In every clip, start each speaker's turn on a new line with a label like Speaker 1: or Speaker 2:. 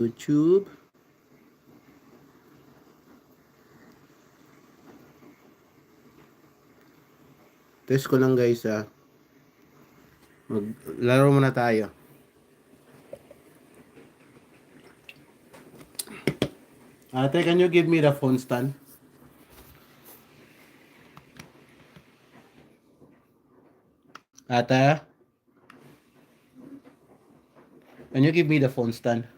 Speaker 1: YouTube. Test ko lang guys ah. Maglaro muna tayo. Ate, can you give me the phone stand? Ate? Can you give me the phone stand?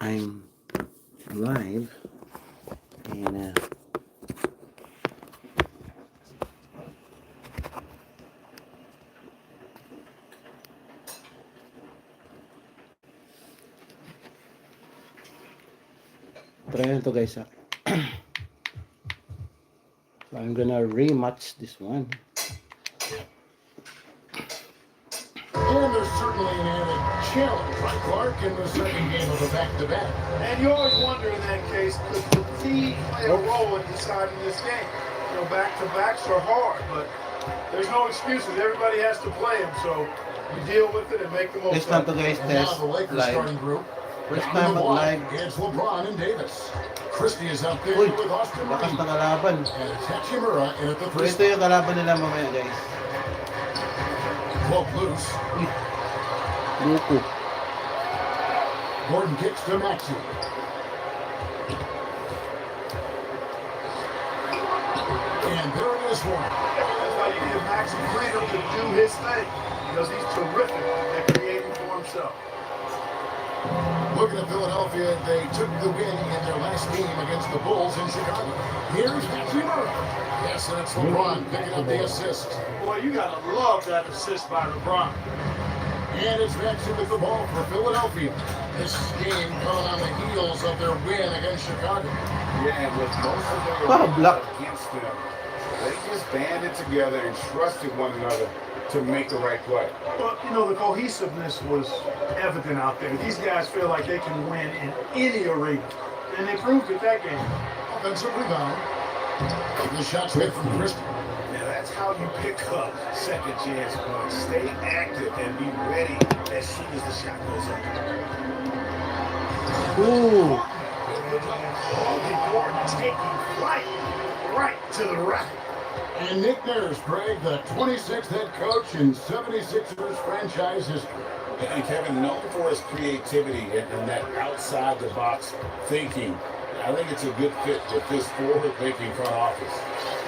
Speaker 1: I'm live and try na to guys ah. So I'm gonna rematch this one.
Speaker 2: And there's certainly an added challenge, right, Clark, in the second game of a back-to-back.
Speaker 3: And you always wonder in that case, could fatigue play a role in deciding this game? You know, back-to-backs are hard, but there's no excuses. Everybody has to play them, so you deal with it and make the most
Speaker 1: This time
Speaker 3: of
Speaker 1: to
Speaker 3: it.
Speaker 1: guys
Speaker 2: And now
Speaker 1: test
Speaker 2: the Lakers
Speaker 1: live.
Speaker 2: starting group.
Speaker 1: First
Speaker 2: Down
Speaker 1: time
Speaker 2: the
Speaker 1: mag
Speaker 2: wide,
Speaker 1: live.
Speaker 2: it's LeBron and Davis. Christie is out there
Speaker 1: Uy,
Speaker 2: with Austin
Speaker 1: lakas
Speaker 2: Reeves.
Speaker 1: na kalaban.
Speaker 2: And it's Hachimura in at the
Speaker 1: So
Speaker 2: three
Speaker 1: ito yung kalaban nila mamaya guys.
Speaker 2: Poke loose.
Speaker 1: Uy, Luko.
Speaker 2: Gordon kicks to Maxey. And there it is one.
Speaker 3: That's why you give Maxi freedom to do his thing, because he's terrific at creating for himself.
Speaker 2: Looking at Philadelphia, they took the win in their last game against the Bulls in Chicago. Here's Hachimura. Yes, and it's LeBron picking up the assist.
Speaker 3: Boy, you gotta love that assist by LeBron.
Speaker 2: And it's Maxey with the ball for Philadelphia. This game coming on the heels of their win against Chicago.
Speaker 4: Yeah, and with most of them
Speaker 1: block.
Speaker 4: against them, they just banded together and trusted one another to make the right play.
Speaker 3: Well, you know, the cohesiveness was evident out there. These guys feel like they can win in any arena, and they proved it that game.
Speaker 2: Offensive rebound. The shot's made from Christie.
Speaker 5: Now that's how you pick up second chance points. Stay active and be ready as soon as the shot goes up.
Speaker 1: Ooh.
Speaker 5: Gordon taking flight right to the right.
Speaker 2: And Nick Nurse, Craig, the 26th head coach in 76ers franchise history.
Speaker 4: And Kevin, known for his creativity and that outside-the-box thinking, I think it's a good fit with this forward-thinking front office.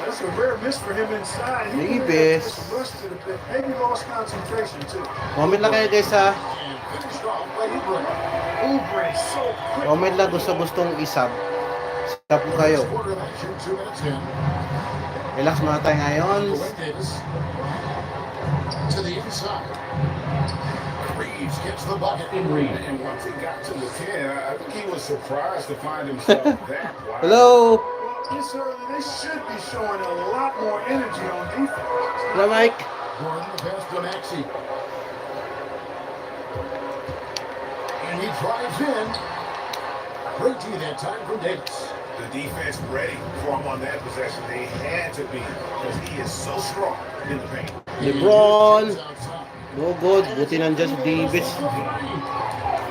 Speaker 3: That's a rare miss for him inside. He
Speaker 1: Nibis.
Speaker 3: just rushed it a bit. Maybe lost concentration too.
Speaker 1: Comment lang kayo guys ha.
Speaker 2: And finished off by Oubre.
Speaker 3: Oubre so quick.
Speaker 1: Comment lang gustong isab. Sab ko kayo.
Speaker 2: First quarter of action, 2 minutes in.
Speaker 1: Relax muna tayo ngayon.
Speaker 2: Dwayne Davis to the inside. Reeves gets the bucket.
Speaker 4: And once he got to the 10, I think he was surprised to find himself that wide.
Speaker 1: Hello.
Speaker 3: Well, this early, they should be showing a lot more energy on defense.
Speaker 1: Hello Mike.
Speaker 2: Gordon the pass to Maxey. And he drives in. Great D that time from Davis.
Speaker 5: The defense ready for him on that possession. They had to be because he is so strong in the paint.
Speaker 1: LeBron. No good. Buti nandyan si Davis.
Speaker 3: You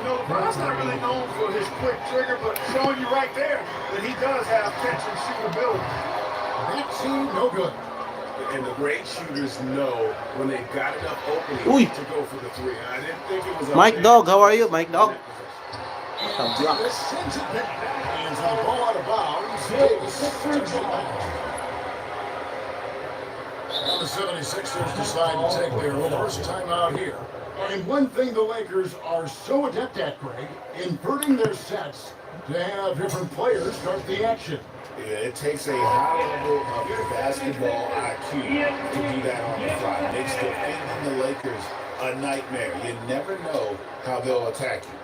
Speaker 3: know, LeBron's not really known for his quick trigger, but showing you right there that he does have catch and shoot ability.
Speaker 2: Maxey, no good.
Speaker 5: And the great shooters know when they've got enough opening
Speaker 1: Uy.
Speaker 5: to go for the three. I didn't think it was
Speaker 1: Mike Dog, how are you? Mike Dog.
Speaker 2: And Davis sends it back. Hands on the ball out of bounds. Davis takes it back. Now the 76ers decide to take their first time out here. And one thing the Lakers are so adept at, Greg, inverting their sets to have different players start the action.
Speaker 4: Yeah, it takes a high level of basketball IQ to do that on the fly. Makes defending the Lakers a nightmare. You never know how they'll attack you.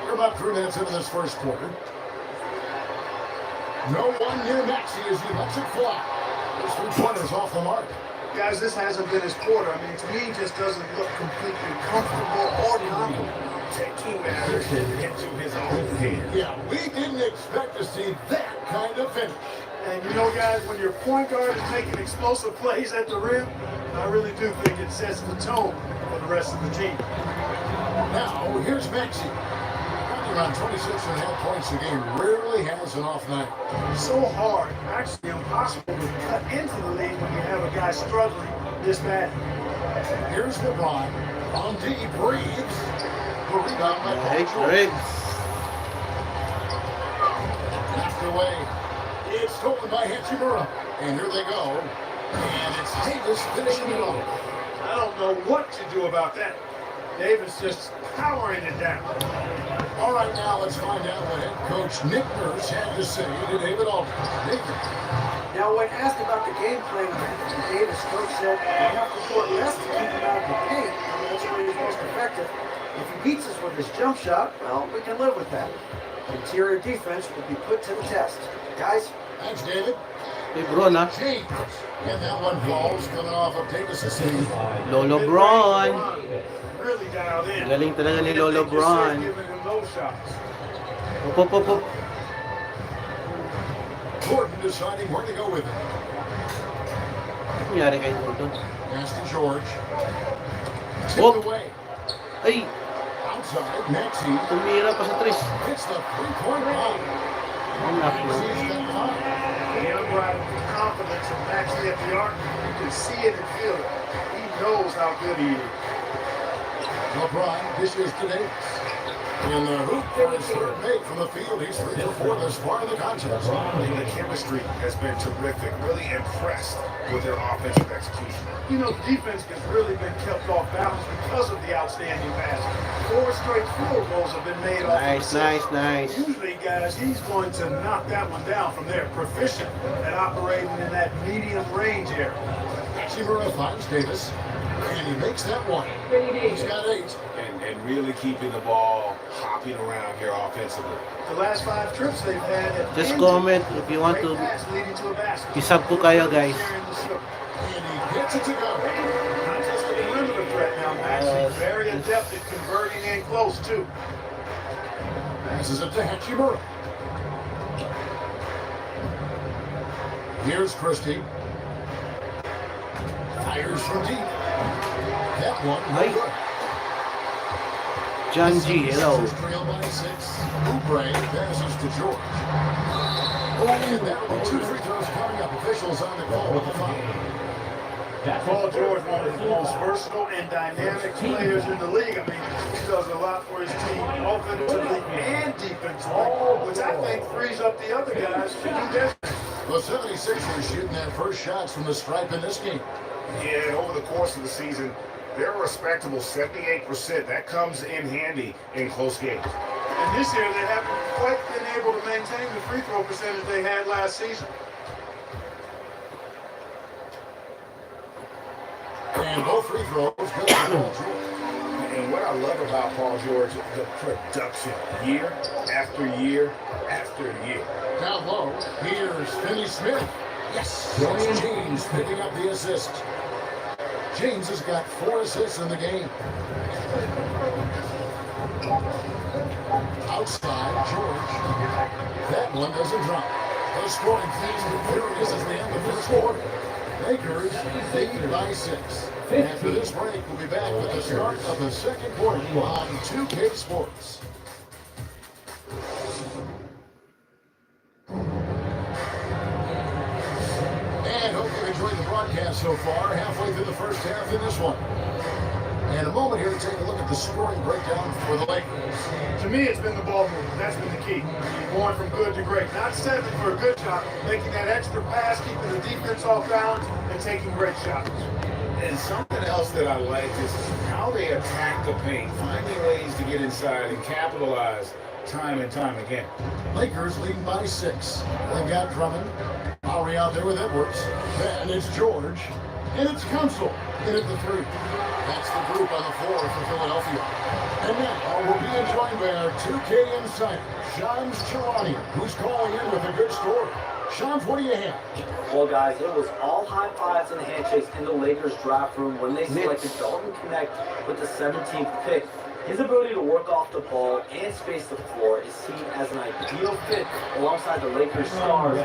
Speaker 2: We're about 3 minutes into this first quarter. No one near Maxey as he lets it fly. His 3 pointers off the mark.
Speaker 3: Guys, this hasn't been his quarter. I mean, to me, he just doesn't look completely comfortable or confident.
Speaker 5: taking matters into his own hands.
Speaker 2: Yeah, we didn't expect to see that kind of finish.
Speaker 3: And you know, guys, when your point guard is making explosive plays at the rim, I really do think it sets the tone for the rest of the team.
Speaker 2: Now, here's Maxey. Around 26.5 points a game. Rarely has an off night.
Speaker 3: So hard, actually impossible to cut into the lead when you have a guy struggling this bad.
Speaker 2: Here's LeBron. On D, breathes. The rebound by
Speaker 1: Hey,
Speaker 2: Paul George.
Speaker 1: Greg.
Speaker 2: Knocked away. It's stolen by Hachimura. And here they go. And it's Davis finishing it off.
Speaker 3: I don't know what to do about that. Davis just powering it down.
Speaker 2: All right, now let's find out what head coach Nick Nurse had to say to David Aldridge. Nathan.
Speaker 6: Now, when asked about the game plan for Davis, coach said, "We have to work best to keep him out of the paint, and that's where he's most effective. If he beats us with his jump shot, well, we can live with that. Interior defense will be put to the test. Guys?"
Speaker 2: Thanks, David.
Speaker 1: Hey, Bron, ha?
Speaker 2: James. And that one falls coming off of Davis' hand.
Speaker 1: Lolo Bron.
Speaker 3: Really dialed in.
Speaker 1: Galing talaga ni Lolo Bron.
Speaker 3: Giving him those shots.
Speaker 1: Up, up, up, up.
Speaker 2: Gordon deciding where to go with it.
Speaker 1: Ano nangyari kay Gordon?
Speaker 2: Pass to George. Tipped
Speaker 1: Oh.
Speaker 2: away.
Speaker 1: Ay,
Speaker 2: Outside, Maxey
Speaker 1: tumira pa sa tres.
Speaker 2: hits the three-point line.
Speaker 1: Anak mo.
Speaker 2: Maxey's got 5.
Speaker 3: The unbridled confidence of Maxey at the arc. You can see it and feel it. He knows how good he is.
Speaker 2: LeBron dishes to Davis. In the hoop for his third make from the field. He's 3 for 4 thus far in the contest.
Speaker 5: And the chemistry has been terrific. Really impressed with their offensive execution.
Speaker 3: You know, defense has really been kept off balance because of the outstanding pass. 4 straight field goals have been made off
Speaker 1: Nice,
Speaker 3: of
Speaker 1: nice, nice.
Speaker 3: Usually, guys, he's going to knock that one down from there. Proficient at operating in that medium range area.
Speaker 2: Hachimura finds Davis. And he makes that one. He's got 8.
Speaker 5: And really keeping the ball hopping around here offensively.
Speaker 3: The last 5 trips they've had have
Speaker 1: Just
Speaker 3: ended
Speaker 1: comment if you want
Speaker 3: great
Speaker 1: to
Speaker 3: pass leading to a basket.
Speaker 1: isab ko kayo, guys.
Speaker 3: Sharing the slip.
Speaker 2: And he gets it to go.
Speaker 3: Not just a perimeter threat now, Maxey. Very adept at converting in close, too.
Speaker 2: Passes it to Hachimura. Here's Christie. Fires from deep. That one, no
Speaker 1: Ay.
Speaker 2: good.
Speaker 1: John G, hello.
Speaker 2: Trail by 6. Oubre passes to George. And that'll be 2 free throws coming up. Officials on the call with the foul.
Speaker 3: Paul George, one of the most versatile and dynamic players in the league. I mean, he does a lot for his team, offensively and defensively, which I think frees up the other guys to do this.
Speaker 2: The 76ers shooting their first shots from the stripe in this game.
Speaker 5: Yeah, over the course of the season, they're a respectable 78%. That comes in handy in close games.
Speaker 3: And this year, they haven't quite been able to maintain the free throw percentage they had last season.
Speaker 2: And both free throws good for Paul George.
Speaker 5: And what I love about Paul George, the production, year after year after year.
Speaker 2: Down low, here's Finney Smith. Yes, Dorian James picking up the assist. James has got 4 assists in the game. Outside, George. That one doesn't drop. The scoring things continues as they end the first quarter. Lakers lead by 6. After this break, we'll be back with the start of the second quarter on 2K Sports. And hope you've enjoyed the broadcast so far. Halfway through the first half in this one. And a moment here to take a look at the scoring breakdown for the Lakers.
Speaker 3: To me, it's been the ball movement. That's been the key. Going from good to great. Not settling for a good shot, making that extra pass, keeping the defense off balance, and taking great shots.
Speaker 5: And something else that I like is how they attack the paint, finding ways to get inside and capitalize time and time again.
Speaker 2: Lakers leading by 6. They've got Drummond. Lowry out there with Edwards. Then it's George. And it's Council in at the 3. That's the group on the floor for Philadelphia. And now we'll be joined by our 2K insider, Shams Charania, who's calling in with a good story. Shams, what do you have?
Speaker 7: Well, guys, it was all high fives and handshakes in the Lakers draft room when they selected Dalton Connect with the 17th pick His ability to work off the ball and space the floor is seen as an ideal fit alongside the Lakers stars.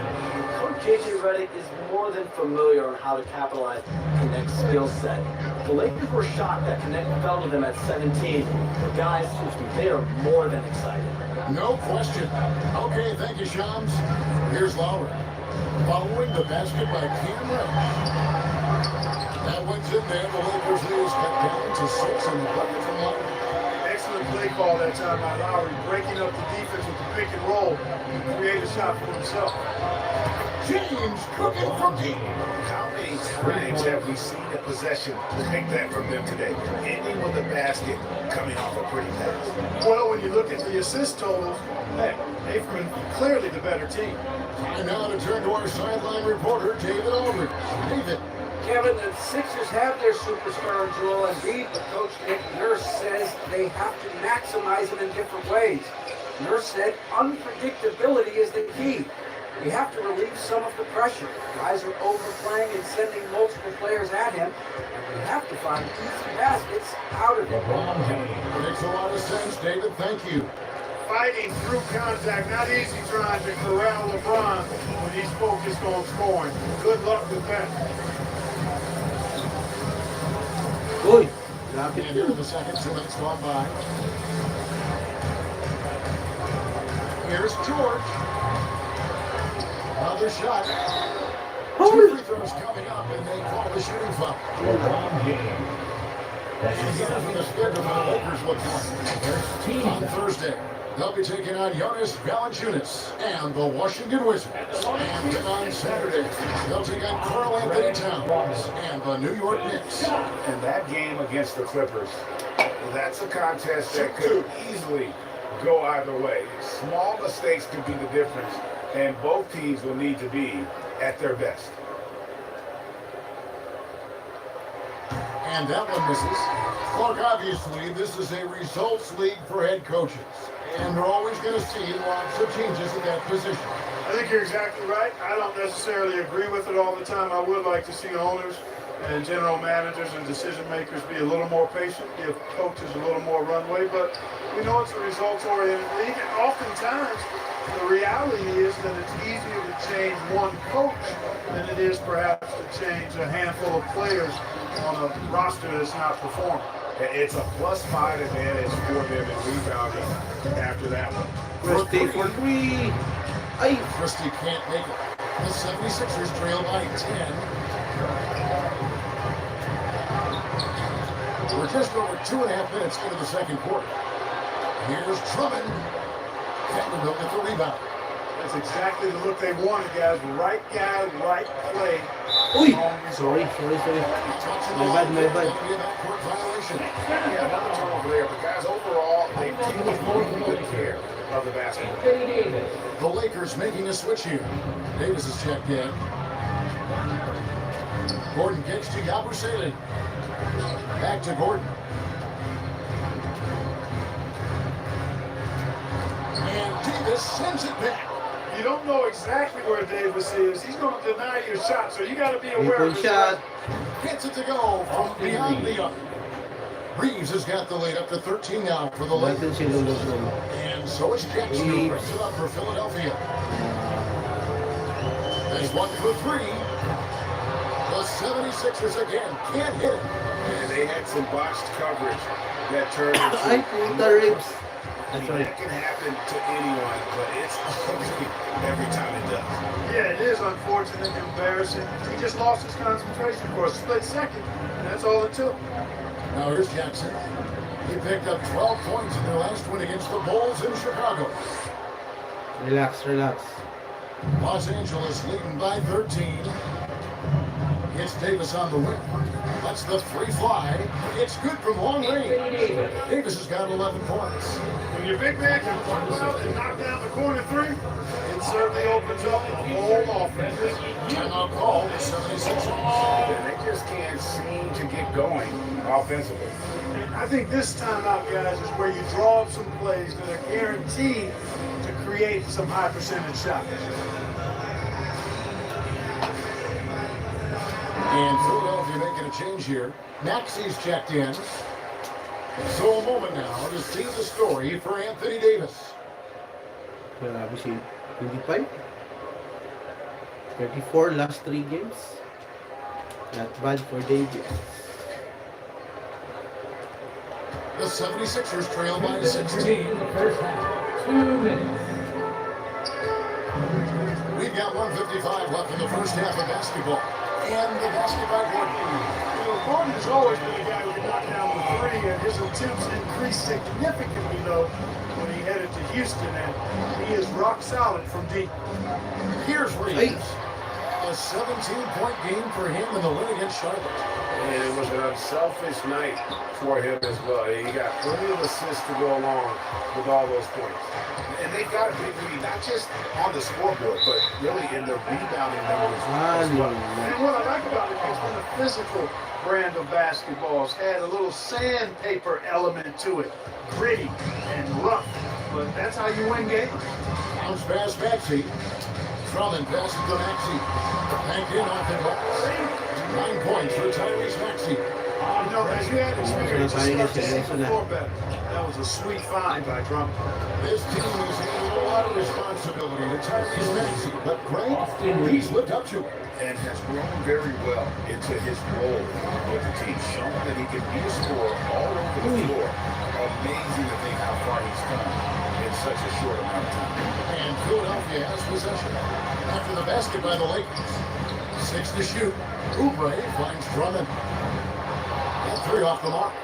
Speaker 7: Coach J.J. Redick is more than familiar on how to capitalize Connect's skill set. The Lakers were shocked that Connect fell to them at 17, but guys, they are more than excited.
Speaker 2: No question. Okay, thank you, Shams. Here's Lowry. Following the basket by Cam Reddish. That one's in there. The Lakers lead cut down to 6 and the bucket from Lowry.
Speaker 3: Excellent play call that time by Lowry, breaking up the defense with the pick and roll to create a shot for himself.
Speaker 2: James cooking from deep.
Speaker 4: How many times have we seen a possession like that from them today? Ending with a basket, coming off a pretty pass.
Speaker 3: Well, when you look at the assist totals, hey, they've been clearly the better team.
Speaker 2: And now to turn to our sideline reporter, David Aldridge. David.
Speaker 6: Kevin, the Sixers have their superstar Joel Embiid, but Coach Nick Nurse says they have to maximize it in different ways. Nurse said unpredictability is the key. We have to relieve some of the pressure. Guys are overplaying and sending multiple players at him, and we have to find easy baskets out of it.
Speaker 2: Makes a lot of sense, David. Thank you.
Speaker 3: Fighting through contact, not easy trying to corral LeBron when he's focused on scoring. Good luck with that.
Speaker 1: Uy,
Speaker 2: And
Speaker 1: lapit
Speaker 2: here in
Speaker 1: yun.
Speaker 2: the second, 2 minutes gone by. Here's George. Another shot. Two free throws coming up, and they call the shooting foul. And here from the schedule, the Lakers look like. On Thursday, they'll be taking on Jonas Valanciunas and the Washington Wizards. And then on Saturday, they'll take on Karl Anthony Towns and the New York Knicks.
Speaker 5: And that game against the Clippers, that's a contest that could easily go either way. Small mistakes could be the difference, and both teams will need to be at their best.
Speaker 2: And that one misses. Look, obviously, this is a results league for head coaches. And we're always going to see lots of changes at that position.
Speaker 3: I think you're exactly right. I don't necessarily agree with it all the time. I would like to see owners and general managers and decision makers be a little more patient, give coaches a little more runway, but we know it's a results-oriented league, and oftentimes the reality is that it's easier to change one coach than it is perhaps to change a handful of players on a roster that's not performing.
Speaker 5: It's a +5 advantage for them in rebounding after that one.
Speaker 1: Christie for 3. Ay,
Speaker 2: Christie can't make it. The 76ers trail by 10. We're just over 2.5 minutes into the second quarter. Here's Drummond. Vanderbilt with the rebound.
Speaker 3: That's exactly the look they wanted, guys. Right guy, right play.
Speaker 1: uy.
Speaker 3: Wrong result.
Speaker 1: Sorry.
Speaker 2: Touching
Speaker 1: My
Speaker 2: the
Speaker 1: bad,
Speaker 2: line,
Speaker 1: my
Speaker 2: that
Speaker 1: bad.
Speaker 2: might be a backcourt violation.
Speaker 5: Yeah, another turnover there, but guys, overall, they've taken good care of the basketball.
Speaker 2: The Lakers making a switch here. Davis is checked in. Gordon kicks to Yabusele. Back to Gordon. And Davis sends it back.
Speaker 3: You don't know exactly where Davis is. He's going to deny your shot, so you got to be aware of
Speaker 1: Good
Speaker 3: his
Speaker 1: shot.
Speaker 2: Gets it to go from beyond the arc. Reeves has got the lead up to 13 now for the
Speaker 1: Natin
Speaker 2: Lakers.
Speaker 1: si Lulus.
Speaker 2: And so is Jackson, who brings it up for Philadelphia. There's 1 for 3. The 76ers again can't hit it.
Speaker 5: And they had some botched coverage that turned
Speaker 1: Ay,
Speaker 5: into
Speaker 1: puta ribs. That's right.
Speaker 5: that can happen to anyone, but it's ugly every time it does.
Speaker 3: Yeah, it is unfortunate, embarrassing. He just lost his concentration for a split second, and that's all it took.
Speaker 2: Now here's Jackson. He picked up 12 points in their last win against the Bulls in Chicago.
Speaker 1: Relax, relax.
Speaker 2: Los Angeles leading by 13. It's Davis on the wing. That's the free fly. It's good from long range. Davis has got 11 points.
Speaker 3: When your big man can run out and knock down the corner three, it certainly opens up a whole offense.
Speaker 2: Timeout call, the 76ers.
Speaker 5: And they just can't seem to get going offensively.
Speaker 3: I think this timeout, guys, is where you draw up some plays that are guaranteed to create some high percentage shots.
Speaker 2: And Philadelphia making a change here. Maxi's checked in. So a moment now to see the story for Anthony Davis.
Speaker 1: Grabe si 25. 34 last 3 games. Not bad for Davis.
Speaker 2: The 76ers trail by 16.
Speaker 8: First half, 2 minutes.
Speaker 2: We've got 1:55 left in the first half of basketball. And the basketball court.
Speaker 3: Gordon has always been a guy who can knock down the three, and his attempts increased significantly, though, when he headed to Houston, and he is rock solid from deep.
Speaker 2: Here's Reeves. A 17-point game for him in the win against Charlotte.
Speaker 5: And it was an unselfish night for him as well. He got plenty of assists to go along with all those points.
Speaker 4: And they got a big lead, not just on the scoreboard, but really in the rebounding numbers as well.
Speaker 3: And what I like about it is when a physical brand of basketballs had a little sandpaper element to it, gritty and rough. But that's how you win games.
Speaker 2: Bounce pass Maxey. Drummond passes to Maxey. Back in off the glass. 9 points for Tyrese Maxey.
Speaker 3: You know, as you had experience, you start to see the floor better. That was a sweet find by Drummond.
Speaker 2: This team is handing a lot of responsibility to Tyrese Maxey, but Greg, he's lived up to it.
Speaker 4: And has grown very well into his role with the team, showing that he can be a scorer all over the floor. Amazing to think how far he's come in such a short amount of time.
Speaker 2: And Philadelphia has possession. After the basket by the Lakers. 6 to shoot. Oubre finds Drummond. And 3 off the mark.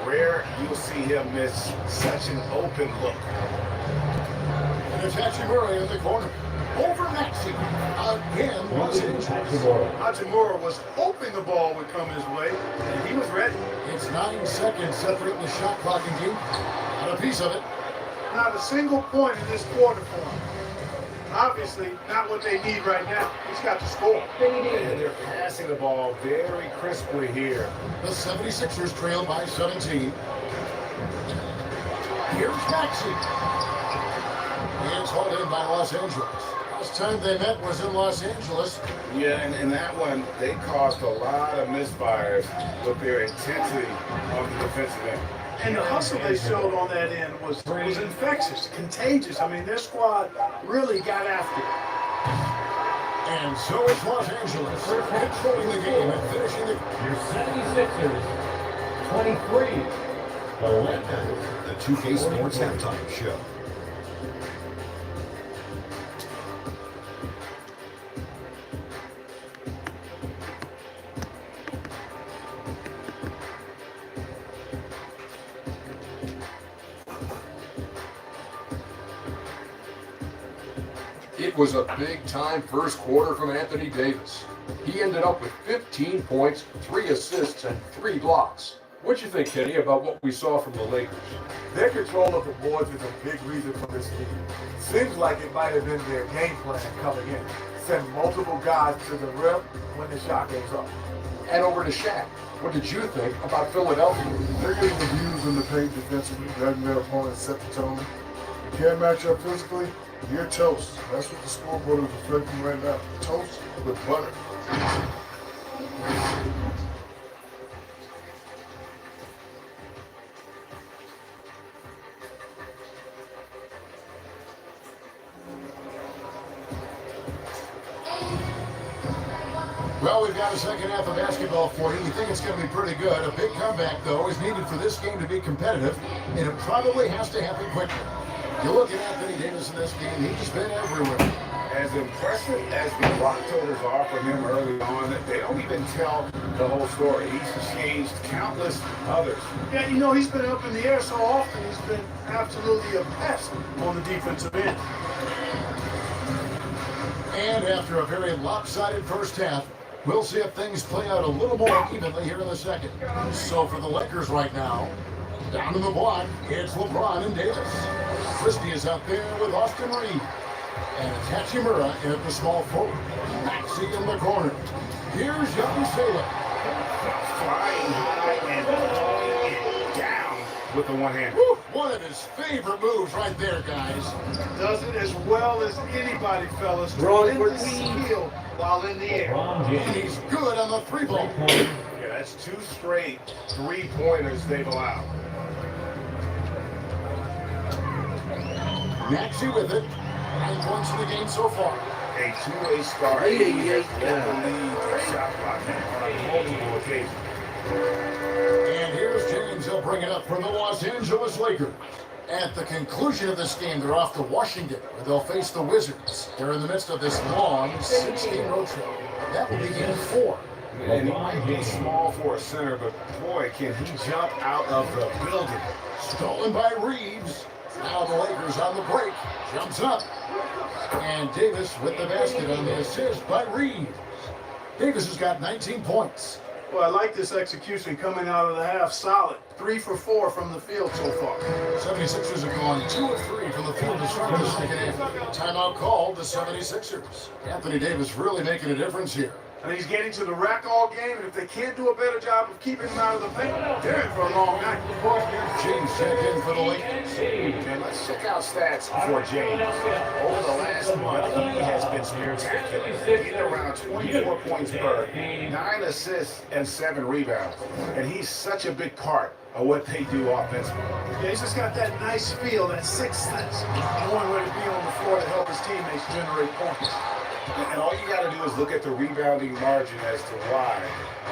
Speaker 5: Rare you'll see him miss such an open look.
Speaker 2: And it's Hachimura in the corner. Over Maxey. Again, Los Angeles.
Speaker 3: Hachimura was hoping the ball would come his way, and he was ready.
Speaker 2: It's 9 seconds separating the shot clock and game. Not a piece of it.
Speaker 3: Not a single point in this quarter for him. Obviously, not what they need right now. He's got to score.
Speaker 5: And they're passing the ball very crisply here.
Speaker 2: The 76ers trail by 17. Here's Maxey. He is hauled in by Los Angeles. Last time they met was in Los Angeles.
Speaker 5: Yeah, and in that one, they caused a lot of misfires with their intensity on the defensive end.
Speaker 3: And the hustle they showed on that end was infectious, contagious. I mean, their squad really got after it.
Speaker 2: And so is Los Angeles. Controlling the game and finishing the...
Speaker 8: Your 76ers, 23. The Lakers.
Speaker 2: The 2K Sports Halftime Show.
Speaker 9: It was a big-time first quarter from Anthony Davis. He ended up with 15 points, 3 assists, and 3 blocks. What you think, Kenny, about what we saw from the Lakers?
Speaker 10: Their control of the boards is a big reason for this team. Seems like it might have been their game plan coming in. Send multiple guys to the rim when the shot goes up.
Speaker 9: And over to Shaq. What did you think about Philadelphia?
Speaker 10: They're getting the views in the paint defensively, letting their opponents set the tone. You can't match up physically, you're toast. That's what the scoreboard is reflecting right now. Toast with butter.
Speaker 2: Well, we've got a second half of basketball for you. You think it's going to be pretty good. A big comeback, though, is needed for this game to be competitive, and it probably has to happen quickly. You look at Anthony Davis in this game, he's been everywhere.
Speaker 5: As impressive as the block totals are from him early on, they don't even tell the whole story. He's changed countless others.
Speaker 3: Yeah, you know, he's been up in the air so often, he's been absolutely a pest on the defensive end.
Speaker 2: And after a very lopsided first half, we'll see if things play out a little more evenly here in the second. So for the Lakers right now, down in the block, it's LeBron and Davis. Christie is out there with Austin Reed. And it's Hachimura at the small forward. Maxey in the corner. Here's Young Sailor.
Speaker 5: Flying high and throwing it down with the one hand.
Speaker 2: One of his favorite moves right there, guys.
Speaker 3: Does it as well as anybody, fellas.
Speaker 1: Roll
Speaker 3: Tremendous
Speaker 1: for three.
Speaker 3: skill while in the air.
Speaker 2: And he's good on the three ball.
Speaker 5: Yeah, that's 2 straight 3-pointers they've allowed.
Speaker 2: Maxey with it. 9 points in the game so far.
Speaker 5: A two-way start.
Speaker 1: Ay,
Speaker 5: He
Speaker 1: ay,
Speaker 5: has
Speaker 1: ay,
Speaker 5: led the lead in shot blocking on multiple occasions.
Speaker 2: And here's James. He'll bring it up for the Los Angeles Lakers. At the conclusion of this game, they're off to Washington, where they'll face the Wizards. They're in the midst of this long 6-game road trip. That will be game 4.
Speaker 5: And he might be small for a center, but boy, can he jump out of the building.
Speaker 2: Stolen by Reeves. Now the Lakers on the break. Jumps up. And Davis with the basket on the assist by Reeves. Davis has got 19 points.
Speaker 3: Well, I like this execution coming out of the half solid. 3 for 4 from the field so far.
Speaker 2: 76ers have gone 2 of 3 from the field to start the second half. Timeout called the 76ers. Anthony Davis really making a difference here.
Speaker 3: And he's getting to the rack all game, and if they can't do a better job of keeping him out of the paint, they're in for a long night.
Speaker 2: James checked in for the Lakers.
Speaker 5: And let's check out stats for James. Over the last month, he has been spectacular, getting around 24 points per, 9 assists, and 7 rebounds. And he's such a big part of what they do offensively.
Speaker 3: Yeah, he's just got that nice feel, that sixth sense, knowing where to be on the floor to help his teammates generate points.
Speaker 5: And all you got to do is look at the rebounding margin as to why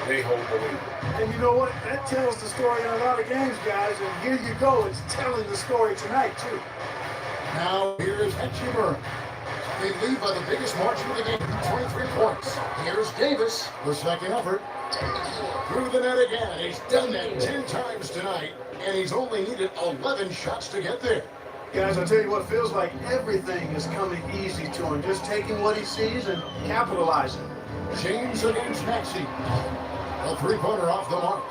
Speaker 5: they hold the lead.
Speaker 3: And you know what? That tells the story in a lot of games, guys. And here you go. It's telling the story tonight, too.
Speaker 2: Now here's Etchimer. They lead by the biggest margin of the game, 23 points. Here's Davis, the second effort. Through the net again. He's done that 10 times tonight, and he's only needed 11 shots to get there.
Speaker 3: Guys, I'll tell you what, it feels like everything is coming easy to him. Just taking what he sees and capitalizing.
Speaker 2: James against Maxey. A three-pointer off the mark.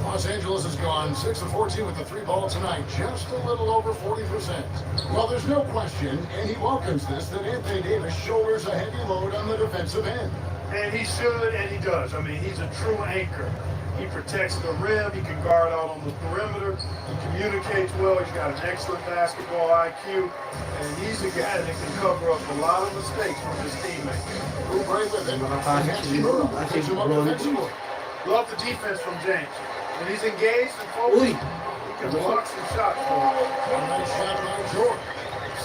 Speaker 2: Los Angeles has gone 6 of 14 with the three ball tonight, just a little over 40%. Well, there's no question, and he welcomes this, that Anthony Davis shoulders a heavy load on the defensive end.
Speaker 3: And he should, and he does. I mean, he's a true anchor. He protects the rim. He can guard out on the perimeter. He communicates well. He's got an excellent basketball IQ. And he's a guy that can cover up a lot of mistakes from his teammates.
Speaker 2: Oubre with it. Picks him up defensively.
Speaker 3: Love the defense from James. When he's engaged and focused, he can block some shots for him.
Speaker 2: Nice shot by George.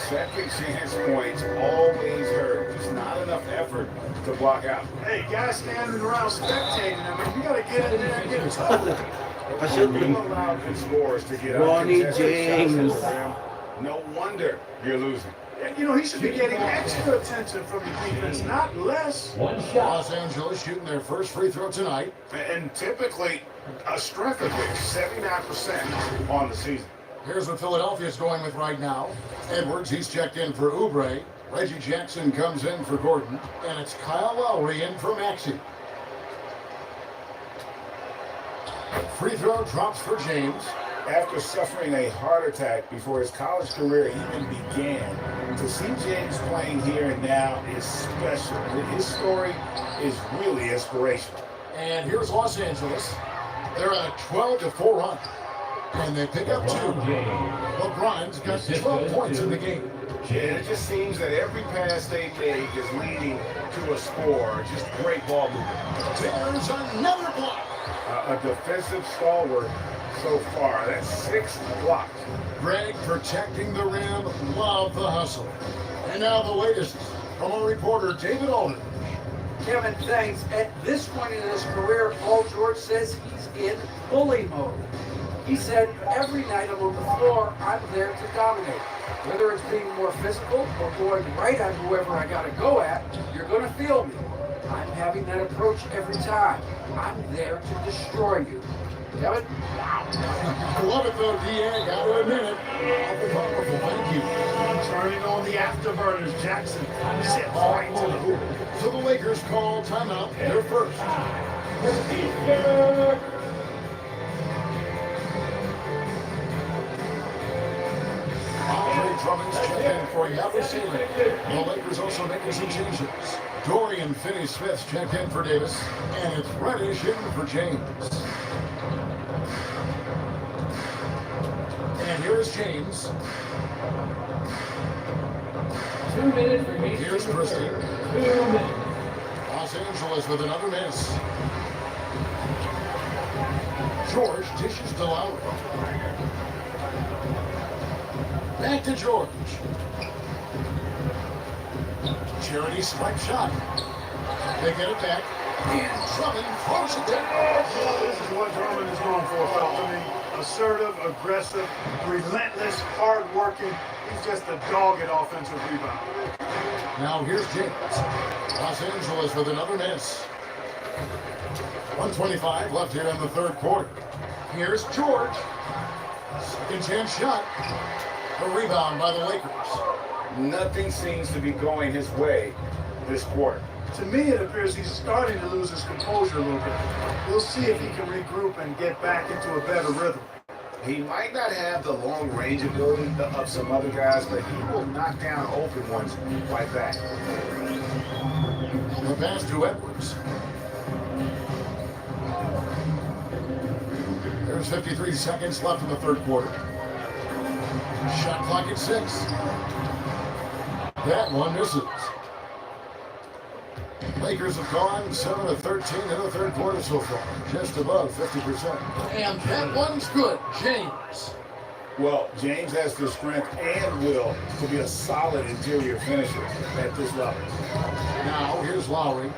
Speaker 5: Second chance points always hurt. Just not enough effort to block out.
Speaker 3: Hey, guys standing around spectating. I mean, you got to get in there and get tough.
Speaker 5: You allow good scores to get
Speaker 1: Ronnie
Speaker 5: uncontested shots at
Speaker 1: James.
Speaker 5: the rim. No wonder you're losing.
Speaker 3: And, you know, he should be getting extra attention from the defense, not less.
Speaker 8: One shot.
Speaker 2: Los Angeles shooting their first free throw tonight.
Speaker 5: And typically, a strength of it, 79% on the season.
Speaker 2: Here's what Philadelphia's going with right now. Edwards, he's checked in for Oubre. Reggie Jackson comes in for Gordon. And it's Kyle Lowry in for Maxey. Free throw drops for James.
Speaker 5: After suffering a heart attack before his college career even began, to see James playing here and now is special. His story is really inspirational.
Speaker 2: And here's Los Angeles. They're on a 12-4 run. And they pick up 2. LeBron's got 12 points in the game.
Speaker 5: And it just seems that every pass they make is leading to a score. Just great ball movement.
Speaker 2: There's another block.
Speaker 5: A defensive stalwart so far. That's 6 blocks.
Speaker 2: Greg protecting the rim. Love the hustle. And now the latest from our reporter, David Aldridge.
Speaker 6: Kevin, thanks. At this point in his career, Paul George says he's in bully mode. He said, every night I'm on the floor, I'm there to dominate. Whether it's being more physical or going right at whoever I got to go at, you're going to feel me. I'm having that approach every time. I'm there to destroy you. Kevin?
Speaker 2: Love it though, D.A. Got to admit it. Powerful, thank you.
Speaker 3: Turning on the afterburners, Jackson. Sit right to the hoop.
Speaker 2: So the Lakers call timeout. They're first. Andre Drummond's check in for Yabusele. The Lakers also making some changes. Dorian Finney-Smith's check in for Davis. And it's Reddish in for James. And here's James.
Speaker 8: 2 minutes remaining.
Speaker 2: Here's Christie.
Speaker 8: 2 minutes.
Speaker 2: Los Angeles with another miss. George dishes to Lowry. Back to George. Charity swipe shot. They get it back. And Drummond throws it down.
Speaker 3: This is what Drummond is known for, fellas. I mean, assertive, aggressive, relentless, hard-working. He's just a dogged offensive rebound.
Speaker 2: Now here's James. Los Angeles with another miss. 1:25 left here in the third quarter. Here's George. Second chance shot. A rebound by the Lakers.
Speaker 5: Nothing seems to be going his way this quarter.
Speaker 3: To me, it appears he's starting to lose his composure a little bit. We'll see if he can regroup and get back into a better rhythm.
Speaker 5: He might not have the long range ability of some other guys, but he will knock down open ones like that.
Speaker 2: The pass to Edwards. There's 53 seconds left in the third quarter. Shot clock at 6. That one misses. Lakers have gone 7 of 13 in the third quarter so far, just above 50%. And that one's good, James.
Speaker 5: Well, James has the strength and will to be a solid interior finisher at this level.
Speaker 2: Now here's Lowry.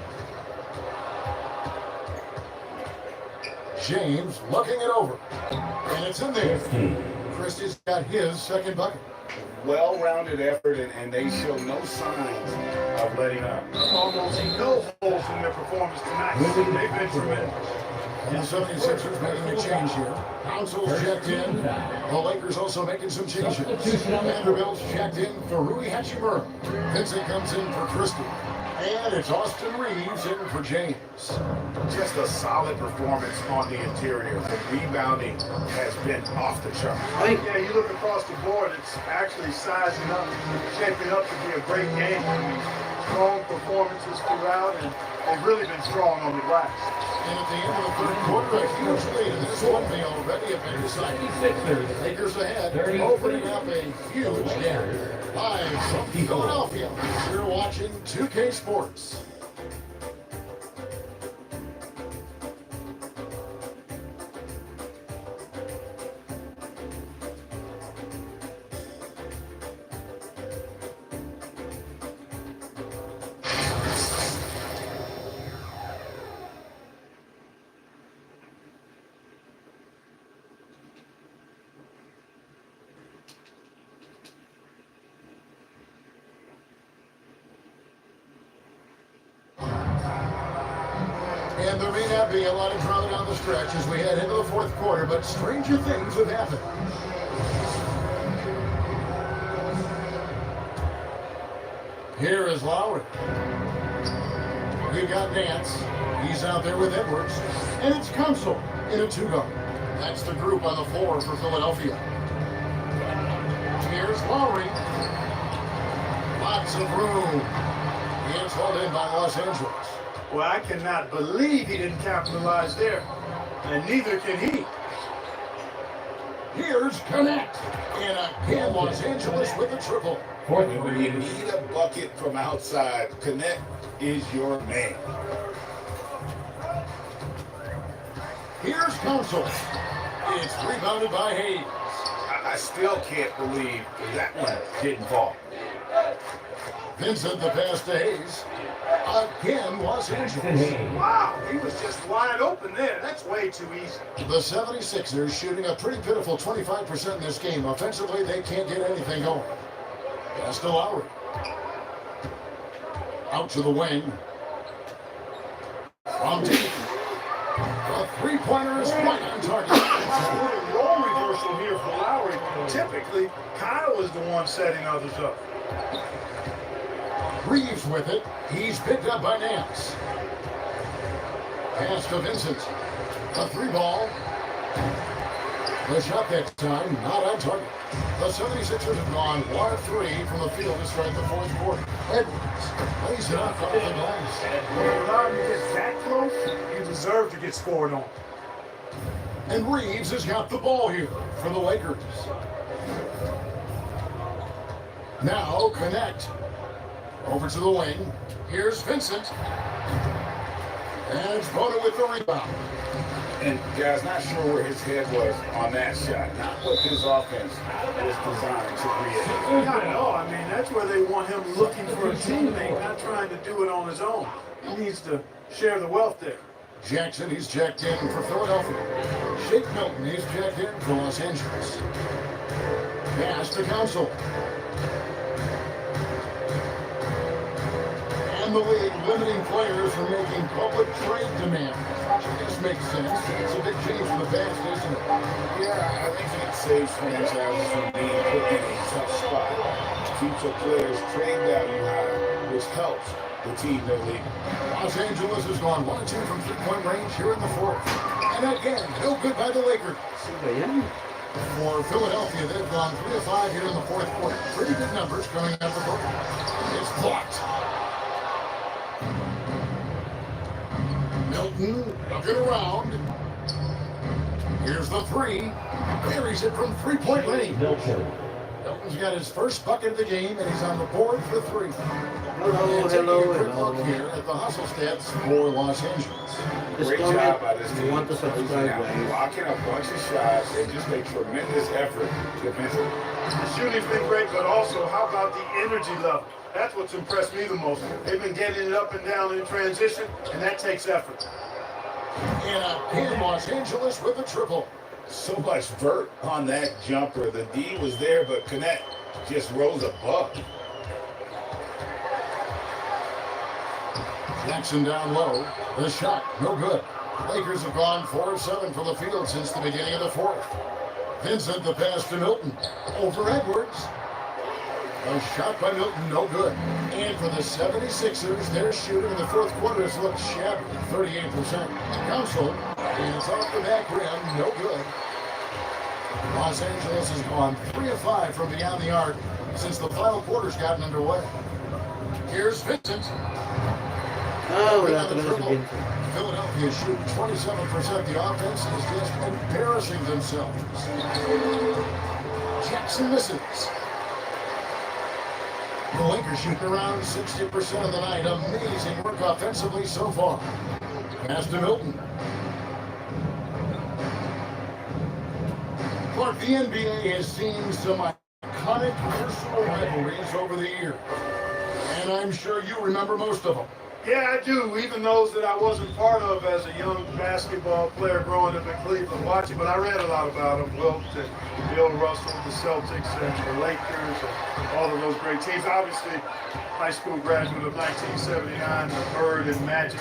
Speaker 2: James looking it over. And it's in there. Christie's got his second bucket.
Speaker 5: Well-rounded effort, and they show no signs of letting up.
Speaker 3: Almost no holes in their performance tonight. They've been tremendous.
Speaker 2: And the 76ers making a change here. Council's checked in. The Lakers also making some changes. Vanderbilt's checked in for Rui Hachimura. Vincent comes in for Christie. And it's Austin Reeves in for James.
Speaker 5: Just a solid performance on the interior. The rebounding has been off the chart.
Speaker 3: Yeah, you look across the board, it's actually sizing up, shaping up to be a great game. Strong performances throughout, and they've really been strong on the glass.
Speaker 2: And at the end of the third quarter, a huge lead. And this one may already have been decided. Lakers ahead, opening up a huge gap. Live from Philadelphia, you're watching 2K Sports. And there may not be a lot of drama down the stretch as we head into the fourth quarter, but stranger things have happened. Here is Lowry. We've got Nance. He's out there with Edwards. And it's Council in a two-guard. That's the group on the floor for Philadelphia. Here's Lowry. Lots of room. He is hauled in by Los Angeles.
Speaker 3: Well, I cannot believe he didn't capitalize there, and neither can he.
Speaker 2: Here's Connect. And again, Los Angeles with a triple.
Speaker 5: When you need a bucket from outside, Connect is your man.
Speaker 2: Here's Council. It's rebounded by Hayes.
Speaker 5: I still can't believe that one didn't fall.
Speaker 2: Vincent the pass to Hayes. Again, Los Angeles.
Speaker 3: Wow, he was just wide open there. That's way too easy.
Speaker 2: The 76ers shooting a pretty pitiful 25% in this game. Offensively, they can't get anything going. Pass to Lowry. Out to the wing. From deep. The three-pointer is right on target.
Speaker 3: Little role reversal here for Lowry. Typically, Kyle is the one setting others up.
Speaker 2: Reeves with it. He's picked up by Nance. Pass to Vincent. A three ball. The shot that time, not on target. The 76ers have gone 1-3 from the field to start the fourth quarter. Edwards lays it off off the glass.
Speaker 3: When you allow him to get that close, you deserve to get scored on.
Speaker 2: And Reeves has got the ball here for the Lakers. Now Connect. Over to the wing. Here's Vincent. And it's Boda with the rebound.
Speaker 5: And guys, not sure where his head was on that shot. Not what his offense was designed to create.
Speaker 3: Yeah, I know. I mean, that's where they want him looking for a teammate, not trying to do it on his own. He needs to share the wealth there.
Speaker 2: Jackson, he's checked in for Philadelphia. Shake Milton, he's checked in for Los Angeles. Pass to Council. And the league limiting players from making public trade demands. This makes sense. It's a big change from the past, isn't it?
Speaker 5: Yeah, I think it saves franchises from being put in a tough spot. Keeps the players' trade value high, which helps the team they're leading.
Speaker 2: Los Angeles has gone 1-2 from three-point range here in the fourth. And again, no good by the Lakers. For Philadelphia, they've gone 3 of 5 here in the fourth quarter. Pretty good numbers coming out of the court. It's blocked. Milton looking around. Here's the three. Buries it from three-point range. Milton's got his first bucket of the game, and he's on the board for three.
Speaker 1: Hello.
Speaker 2: Look here at the hustle stats for Los Angeles.
Speaker 5: Great job by this team. Blocking a bunch of shots and just a tremendous effort defensively.
Speaker 3: The shooting's been great, but also, how about the energy level? That's what's impressed me the most. They've been getting it up and down in transition, and that takes effort.
Speaker 2: And Los Angeles with a triple.
Speaker 5: So much vert on that jumper. The D was there, but Connect just rose above.
Speaker 2: Jackson down low. The shot, no good. Lakers have gone 4 of 7 from the field since the beginning of the fourth. Vincent, the pass to Milton. Over Edwards. A shot by Milton, no good. And for the 76ers, their shooting in the fourth quarter has looked shabby, 38%. Council is off the back rim, no good. Los Angeles has gone 3 of 5 from beyond the arc since the final quarter's gotten underway. Here's Vincent. Philadelphia shooting 27%. The offense is just embarrassing themselves. Jackson misses. The Lakers shooting around 60% of the night. Amazing work offensively so far. Pass to Milton. Clark, the NBA has seen some iconic personal rivalries over the years. And I'm sure you remember most of them.
Speaker 3: Yeah, I do, even those that I wasn't part of as a young basketball player growing up in Cleveland watching, but I read a lot about them. Wilt and Bill Russell, the Celtics and the Lakers, and all of those great teams. Obviously, high school graduate of 1979, the Bird and Magic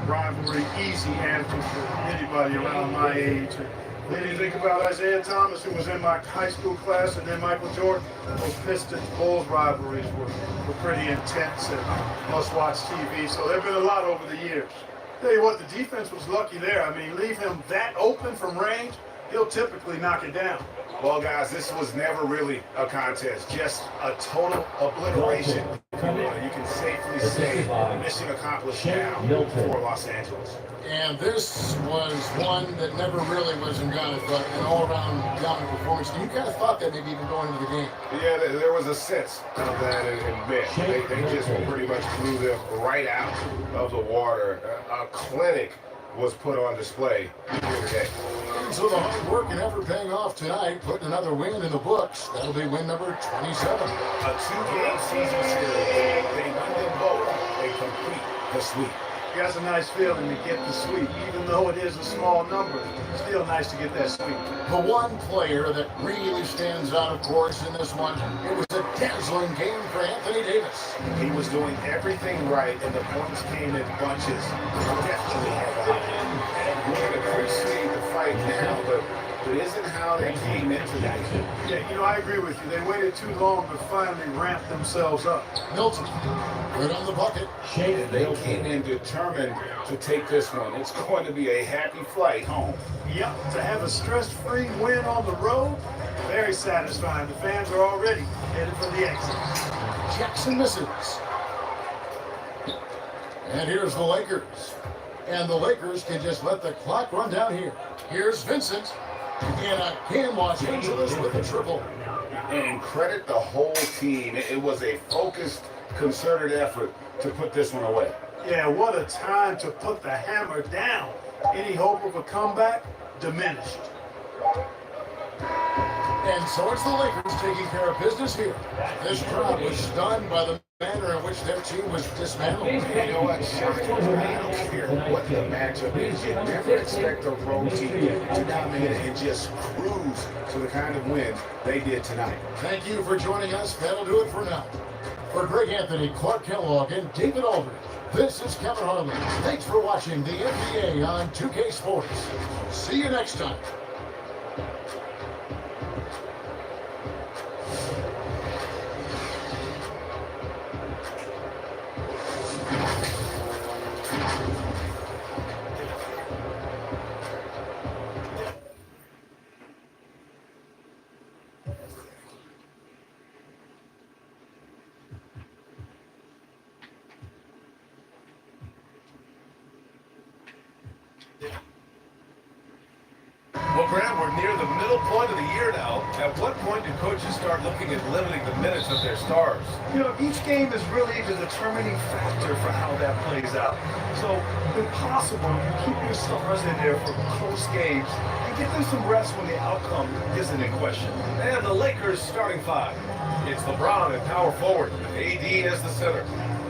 Speaker 3: rivalry, easy answer for anybody around my age. Then you think about Isaiah Thomas, who was in my high school class, and then Michael Jordan. Those Pistons-Bulls rivalries were pretty intense and must-watch TV. So there have been a lot over the years. Tell you what, the defense was lucky there. I mean, leave him that open from range, he'll typically knock it down.
Speaker 5: Well, guys, this was never really a contest, just a total obliteration. You can safely say mission accomplished now for Los Angeles.
Speaker 2: And this was one that never really was in doubt, but an all-around dominant performance. And you kind of thought that maybe even going into the game.
Speaker 5: Yeah, there was a sense of that in bed. They just pretty much blew them right out of the water. A clinic was put on display here today.
Speaker 2: And so the hard work and effort paying off tonight, putting another win in the books. That'll be win number 27.
Speaker 5: A two-game season series. They win them both. They complete the sweep.
Speaker 3: That's a nice feeling to get the sweep. Even though it is a small number, it's still nice to get that sweep.
Speaker 2: The one player that really stands out, of course, in this one, it was a dazzling game for Anthony Davis.
Speaker 5: He was doing everything right, and the points came in bunches. Definitely had the high. We can appreciate the fight now, but it isn't how they came into that.
Speaker 3: Yeah, you know, I agree with you. They waited too long to finally ramp themselves up.
Speaker 2: Milton, right on the bucket.
Speaker 5: And they came in determined to take this one. It's going to be a happy flight home.
Speaker 3: Yep, to have a stress-free win on the road, very satisfying. The fans are already headed for the exit.
Speaker 2: Jackson misses. And here's the Lakers. And the Lakers can just let the clock run down here. Here's Vincent. And Los Angeles with a triple.
Speaker 5: And credit the whole team. It was a focused, concerted effort to put this one away.
Speaker 3: Yeah, what a time to put the hammer down. Any hope of a comeback diminished.
Speaker 2: And so it's the Lakers taking care of business here. This crowd was stunned by the manner in which their team was dismantled.
Speaker 5: You know what? Shocking. I don't care what the matchup is. You never expect a road team to come in and just cruise to the kind of wins they did tonight.
Speaker 2: Thank you for joining us. That'll do it for now. For Greg Anthony, Clark Kellogg, and David Aldridge, this is Kevin Harlan. Thanks for watching the NBA on 2K Sports. See you next time.
Speaker 11: Well, Graham, we're near the middle point of the year now. At what point do coaches start looking at limiting the minutes of their stars?
Speaker 12: You know, each game is really the determining factor for how that plays out. So, if possible, you keep your stars in there for close games and get them some rest when the outcome isn't in question.
Speaker 11: And the Lakers starting five. It's LeBron at power forward, with AD as the center.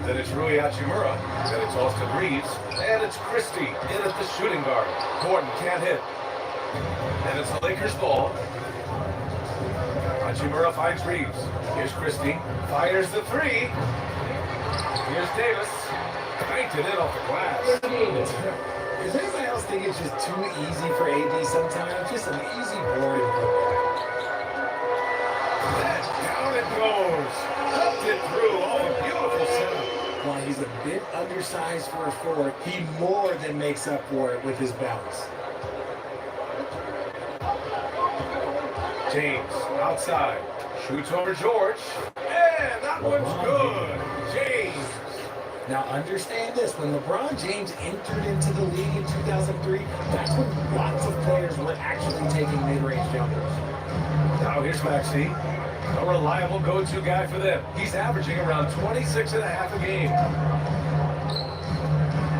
Speaker 11: Then it's Rui Hachimura, then it's Austin Reeves, and it's Christie in at the shooting guard. Gordon can't hit. And it's the Lakers' ball. Hachimura finds Reeves. Here's Christie. Fires the three. Here's Davis. Banked it in off the glass.
Speaker 13: Does anybody else think it's just too easy for AD sometimes? Just an easy, boring football.
Speaker 11: That down it goes. Tucked it through. Oh, a beautiful setup.
Speaker 13: While he's a bit undersized for a forward, he more than makes up for it with his bounce.
Speaker 11: James outside. Shoots over George. And that one's good. James.
Speaker 13: Now understand this, when LeBron James entered into the league in 2003, that's when lots of players were actually taking mid-range jumpers.
Speaker 11: Now here's Maxey. A reliable go-to guy for them. He's averaging around 26 and a half a game.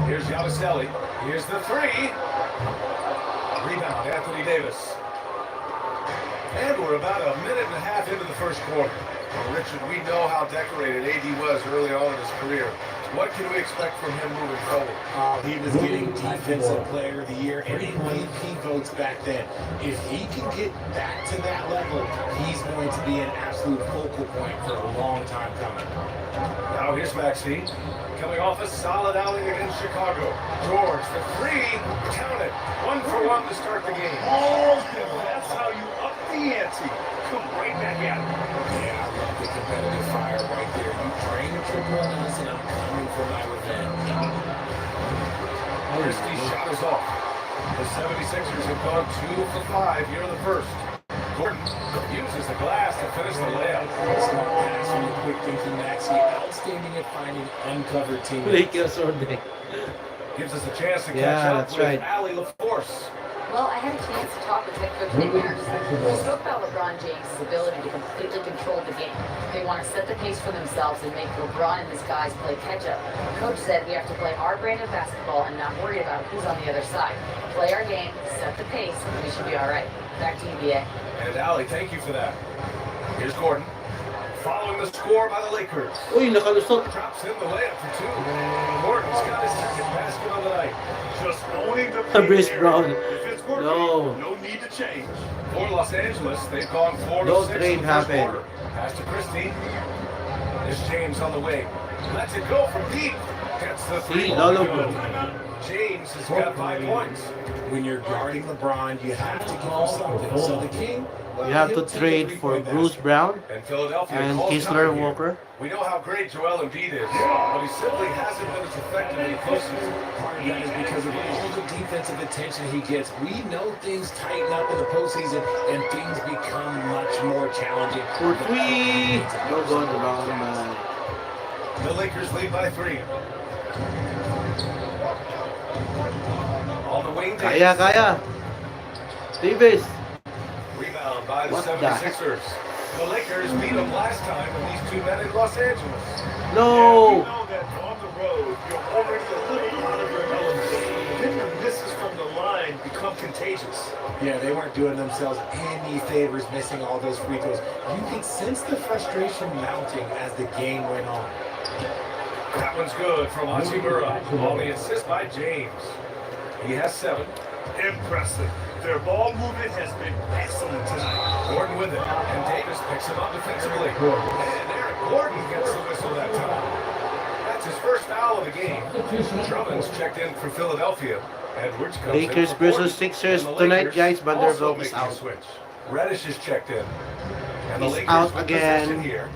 Speaker 11: Here's Yabusele. Here's the three. Rebound, Anthony Davis. And we're about a minute and a half into the first quarter.
Speaker 5: Well, Richard, we know how decorated AD was early on in his career. What can we expect from him moving forward?
Speaker 13: He was getting Defensive Player of the Year and MVP votes back then. If he can get back to that level, he's going to be an absolute focal point for a long time coming.
Speaker 11: Now here's Maxey. Coming off a solid outing against Chicago. George, the three. Count it. 1 for 1 to start the game.
Speaker 12: Oh, that's how you up the ante. Come right back at it.
Speaker 13: Yeah, I love the competitive fire right there. You train a triple on us, and I'm coming for my revenge.
Speaker 11: Christie's shot is off. The 76ers have gone 2 for 5 here in the first. Gordon uses the glass to finish the layup.
Speaker 13: Smart pass from the quick thinking Maxey. Outstanding at finding uncovered teammates.
Speaker 1: Lakers all day.
Speaker 11: Gives us a chance to catch
Speaker 1: Yeah,
Speaker 11: up
Speaker 1: that's
Speaker 11: with
Speaker 1: right.
Speaker 11: Allie LaForce.
Speaker 14: Well, I had a chance to talk with head coach Nick Nurse. We spoke about LeBron James' ability to completely control the game. They want to set the pace for themselves and make LeBron and his guys play catch-up. Coach said we have to play our brand of basketball and not worry about who's on the other side. Play our game, set the pace, and we should be all right. Back to you, BA.
Speaker 11: And Allie, thank you for that. Here's Gordon. Following the score by the Lakers.
Speaker 1: Uy, nakalusot.
Speaker 11: Drops in the layup for 2. Gordon's got his second basket of the night.
Speaker 12: Just owning the paint
Speaker 1: Bruce
Speaker 12: area.
Speaker 1: Brown.
Speaker 12: If it's working,
Speaker 1: No.
Speaker 12: no need to change.
Speaker 11: For Los Angeles, they've gone 4
Speaker 1: No
Speaker 11: to 6
Speaker 1: trade
Speaker 11: in the first
Speaker 1: happened.
Speaker 11: quarter. Pass to Christie. There's James on the wing. Lets it go from deep. Gets the three.
Speaker 1: See, Lolo.
Speaker 11: James has got 5 points.
Speaker 13: When you're guarding LeBron, you have to give him something. So the King, well,
Speaker 1: You have to
Speaker 13: he'll take a
Speaker 1: trade for
Speaker 13: three-point
Speaker 1: Bruce
Speaker 13: basket.
Speaker 1: Brown
Speaker 11: And Philadelphia
Speaker 1: and
Speaker 11: calls
Speaker 1: Kisler
Speaker 11: time here.
Speaker 1: Walker.
Speaker 11: We know how great Joel Embiid is, but he simply hasn't been as effective in the postseason.
Speaker 13: Part of that is because of all the defensive attention he gets. We know things tighten up in the postseason and things become much more challenging.
Speaker 1: For 3. No good, wrong man.
Speaker 11: The Lakers lead by 3. On the wing,
Speaker 1: Kaya, kaya. Davis.
Speaker 11: Rebound by the
Speaker 1: What the
Speaker 11: 76ers. The Lakers beat them last time when these two met in Los Angeles.
Speaker 1: No.
Speaker 12: You know that on the road, you're already a little out of your element. Then the misses from the line become contagious.
Speaker 13: Yeah, they weren't doing themselves any favors missing all those free throws. You could sense the frustration mounting as the game went on.
Speaker 11: That one's good from Hachimura. On the assist by James. He has 7.
Speaker 12: Impressive. Their ball movement has been excellent tonight.
Speaker 11: Gordon with it. And Davis picks him up defensively. And Eric Gordon gets the whistle that time. That's his first foul of the game. Drummond's checked in for Philadelphia. Edwards comes
Speaker 1: Lakers
Speaker 11: in for
Speaker 1: versus
Speaker 11: Gordon.
Speaker 1: Sixers
Speaker 11: And the
Speaker 1: tonight,
Speaker 11: Lakers
Speaker 1: guys.
Speaker 11: also
Speaker 1: Vanderbilt is
Speaker 11: making a
Speaker 1: out.
Speaker 11: switch. Reddish is checked in. And the
Speaker 1: He's
Speaker 11: Lakers
Speaker 1: out
Speaker 11: with
Speaker 1: again.
Speaker 11: possession here.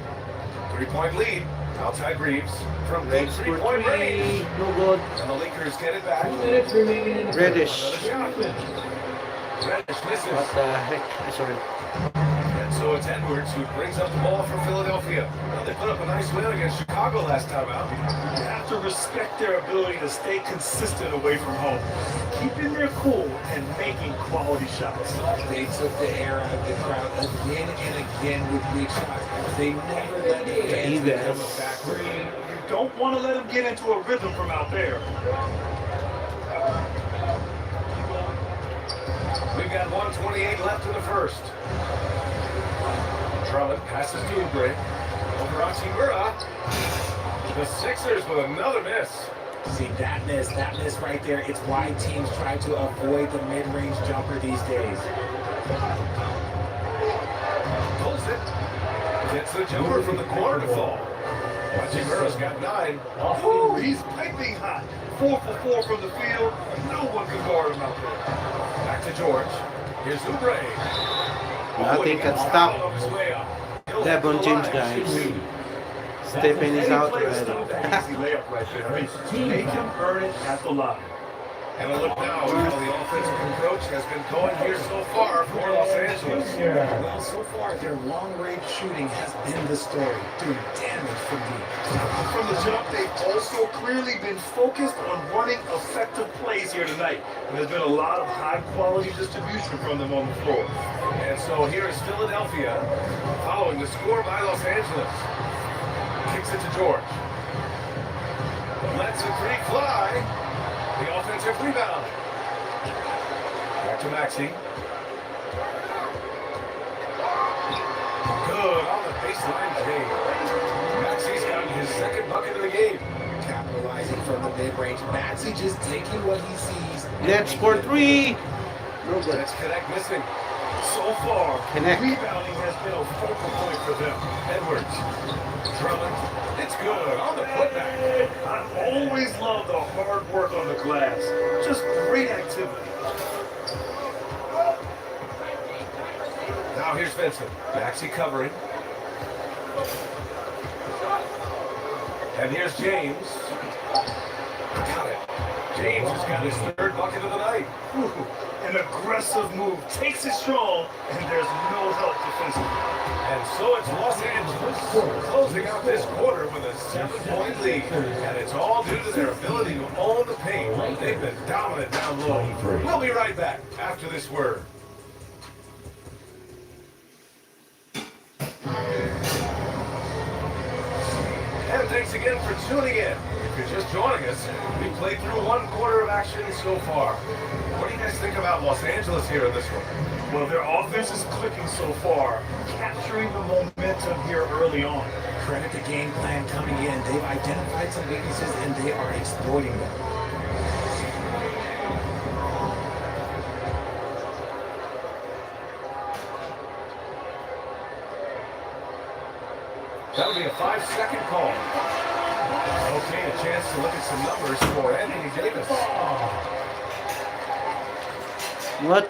Speaker 11: 3-point lead. Outside Reeves from deep
Speaker 1: Reeves for
Speaker 11: 3-point
Speaker 1: three.
Speaker 11: range.
Speaker 1: No good.
Speaker 11: And the Lakers get it back.
Speaker 8: 2 minutes remaining in the
Speaker 1: Reddish.
Speaker 11: Another shot. Reddish misses.
Speaker 1: What the heck? Sorry.
Speaker 11: And so it's Edwards who brings up the ball for Philadelphia. Well, they put up a nice win against Chicago last time out.
Speaker 12: You have to respect their ability to stay consistent away from home, keeping their cool and making quality shots.
Speaker 13: They took the air out of the crowd again and again with big shots. They never let the fans become a factor.
Speaker 12: You don't want to let them get into a rhythm from out there.
Speaker 11: We've got 1:28 left in the first. Drummond passes to Oubre. Over Hachimura. The Sixers with another miss.
Speaker 13: See, that miss right there, it's why teams try to avoid the mid-range jumper these days.
Speaker 11: Pulls it. Gets the jumper from the corner to fall. Hachimura's got 9.
Speaker 12: Oh, he's piping hot. 4 for 4 from the field. No one can guard him out there.
Speaker 11: Back to George. Here's Oubre.
Speaker 1: Nothing can stop LeBron James, guys. Stephen is out already.
Speaker 12: Easy layup right there. Make him earn it at the line.
Speaker 11: And a look now at how the offensive approach has been going here so far for Los Angeles.
Speaker 13: Well, so far, their long-range shooting has been the story, doing damage from deep.
Speaker 12: From the jump, they've also clearly been focused on running effective plays here tonight. And there's been a lot of high-quality distribution from them on the floor.
Speaker 11: And so here is Philadelphia following the score by Los Angeles. Kicks it to George. Lets a 3 fly. The offensive rebound. Back to Maxey. Good on the baseline game. Maxey's gotten his second bucket of the game.
Speaker 13: Capitalizing from the mid-range. Maxey just taking what he sees.
Speaker 1: Let's score 3. No good.
Speaker 11: Let's connect missing.
Speaker 12: So far,
Speaker 1: Connect.
Speaker 12: rebounding has been a focal point for them.
Speaker 11: Edwards. Drummond. It's good on the putback.
Speaker 12: I always love the hard work on the glass. Just great activity.
Speaker 11: Now here's Vincent. Maxey covering. And here's James. Got it. James has got his 3rd bucket of the night.
Speaker 12: Ooh, an aggressive move. Takes it strong, and there's no help defensively.
Speaker 11: And so it's Los Angeles closing out this quarter with a 7-point lead. And it's all due to their ability to own the paint. They've been dominant down low. We'll be right back after this word. And thanks again for tuning in. If you're just joining us, we played through 1 quarter of action so far. What do you guys think about Los Angeles here in this one?
Speaker 12: Well, their offense is clicking so far, capturing the momentum here early on.
Speaker 13: Credit the game plan coming in. They've identified some weaknesses and they are exploiting them.
Speaker 11: That'll be a 5-second call. Okay, a chance to look at some numbers for Anthony Davis.
Speaker 1: What?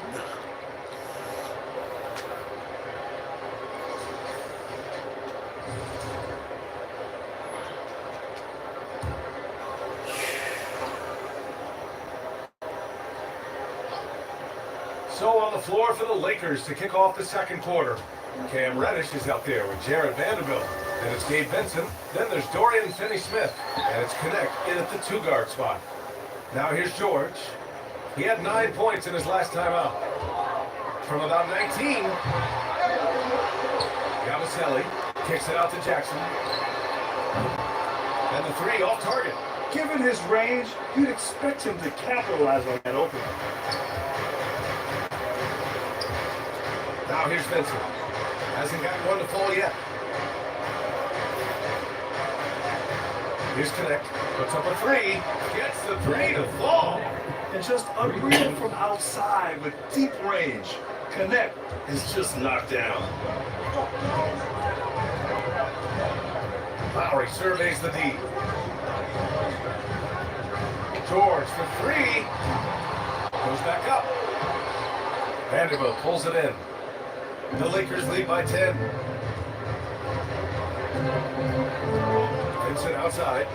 Speaker 11: So on the floor for the Lakers to kick off the second quarter. Cam Reddish is out there with Jared Vanderbilt. Then it's Gabe Benson. Then there's Dorian Finney-Smith. And it's Connect in at the 2-guard spot. Now here's George. He had 9 points in his last time out. From about 19, Yabusele kicks it out to Jackson. And the 3 off target.
Speaker 12: Given his range, you'd expect him to capitalize on that opening.
Speaker 11: Now here's Vincent. Hasn't gotten one to fall yet. Here's Connect. Puts up a three. Gets the three to fall.
Speaker 12: And just unreal from outside with deep range. Connect is just knocked down.
Speaker 11: Lowry surveys the D. George for three. Goes back up. Vanderbilt pulls it in. The Lakers lead by 10. Vincent outside.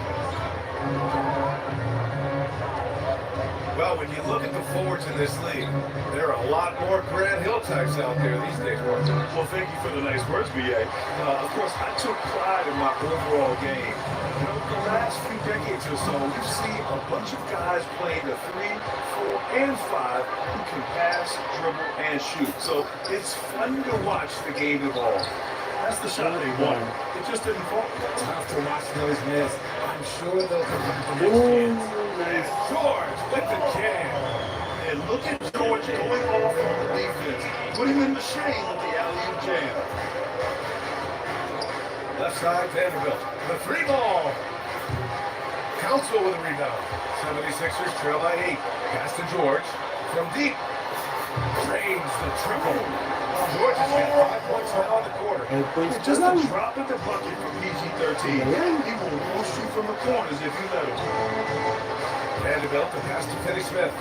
Speaker 11: Well, when you look at the forwards in this league, there are a lot more Grant Hill types out there these days, Mark.
Speaker 12: Well, thank you for the nice words, B.A. Of course, I took pride in my overall game. You know, the last few decades or so, you see a bunch of guys playing the 3, 4, and 5 who can pass, dribble, and shoot. So it's fun to watch the game evolve. That's the shot they won. It just didn't fall.
Speaker 13: Tough to watch those miss. I'm sure they'll come back the next chance.
Speaker 11: Nice. George with the jam.
Speaker 12: And look at George going off on the defense. Put him in the shade with the alley-oop jam.
Speaker 11: Left side, Vanderbilt. The three ball. Council with a rebound. 76ers trail by 8. Pass to George. From deep. Drains the triple. George has got 5 points now in the quarter.
Speaker 12: Just a drop in the bucket for PG-13. He will roast you from the corners if you let him.
Speaker 11: Vanderbilt, the pass to Finney Smith.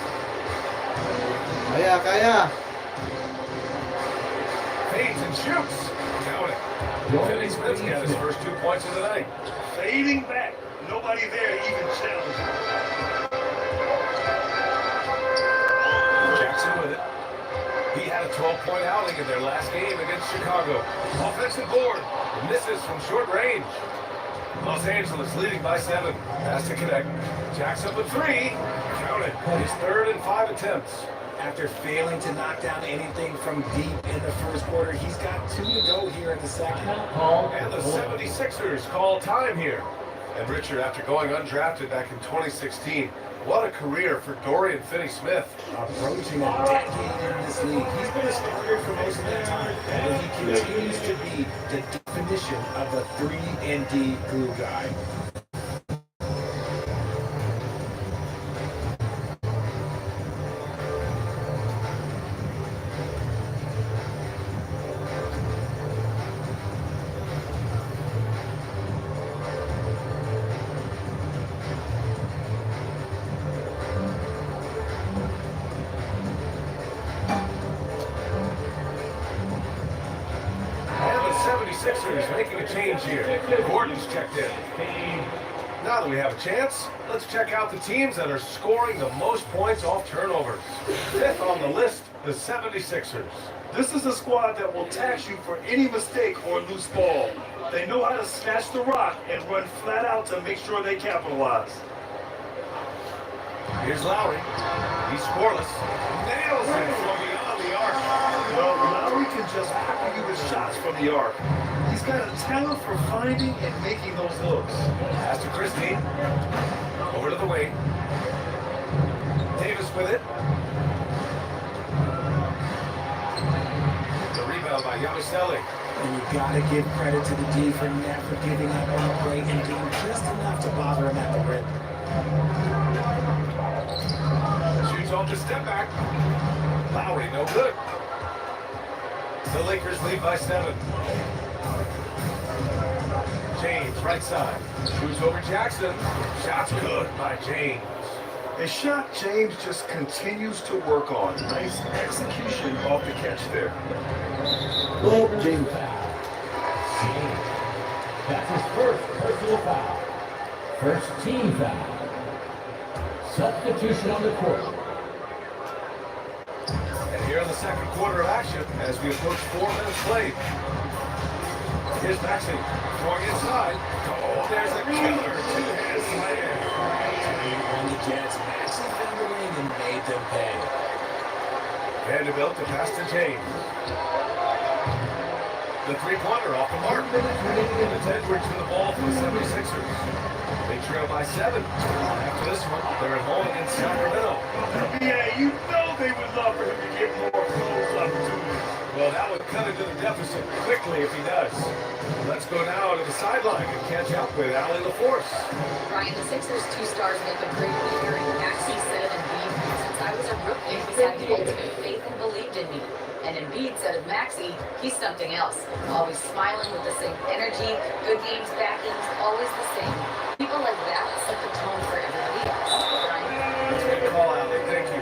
Speaker 1: Kaya.
Speaker 11: Fades and shoots. Count it. Finney Smith's got his first 2 points of the night.
Speaker 12: Fading back. Nobody there even challenging.
Speaker 11: Jackson with it. He had a 12-point outing in their last game against Chicago. Offensive board. Misses from short range. Los Angeles leading by 7. Pass to Connect. Jackson with 3. Count it. His 3rd and 5 attempts.
Speaker 13: After failing to knock down anything from deep in the first quarter, he's got 2 to go here in the second.
Speaker 11: And the 76ers call time here. And Richard, after going undrafted back in 2016, what a career for Dorian Finney-Smith.
Speaker 13: Approaching a decade in this league. He's been a starter for most of that time, but he continues to be the definition of a 3-and-D glue guy.
Speaker 11: Sixers making a change here. Gordon's checked in. Now that we have a chance, let's check out the teams that are scoring the most points off turnovers. 5th on the list, the 76ers.
Speaker 12: This is a squad that will tax you for any mistake or loose ball. They know how to snatch the rock and run flat out to make sure they capitalize.
Speaker 11: Here's Lowry. He's scoreless. Nails it from beyond the arc.
Speaker 12: Well, Lowry can just pepper you with shots from the arc. He's got a talent for finding and making those looks.
Speaker 11: Pass to Christie. Over to the wing. Davis with it. The rebound by Yabusele.
Speaker 13: And you gotta give credit to the D for never giving up on a break and doing just enough to bother him at the rim.
Speaker 11: Shoots off the step back. Lowry, no good. The Lakers lead by 7. James, right side. Shoots over Jackson. Shot's good by James.
Speaker 12: A shot James just continues to work on. Nice execution off the catch there.
Speaker 1: Go, James.
Speaker 8: That's his first personal foul. First team foul. Substitution on the court.
Speaker 11: And here in the second quarter of action, as we approach 4 minutes played. Here's Maxey, throwing inside. Oh, there's a killer two-hand slam.
Speaker 13: On the Jets, Maxey found the ring and made them pay.
Speaker 11: Vanderbilt to pass to James. The three-pointer off the mark. It's Edwards with the ball for the 76ers. They trail by 7. After this one, they're at home against Sacramento.
Speaker 12: Yeah, you know they would love for him to get more close opportunities.
Speaker 11: Well, that would cut into the deficit quickly if he does. Let's go now to the sideline and catch up with Allie LaForce.
Speaker 14: Brian, the Sixers' 2 stars make a great leader, and Maxey said of Embiid, since I was a rookie, he's had the ultimate faith and believed in me. And Embiid said of Maxey, he's something else. Always smiling with the same energy, good games back in, always the same. People like that set the tone for everybody else. Brian?
Speaker 11: That's a good call, Allie. Thank you.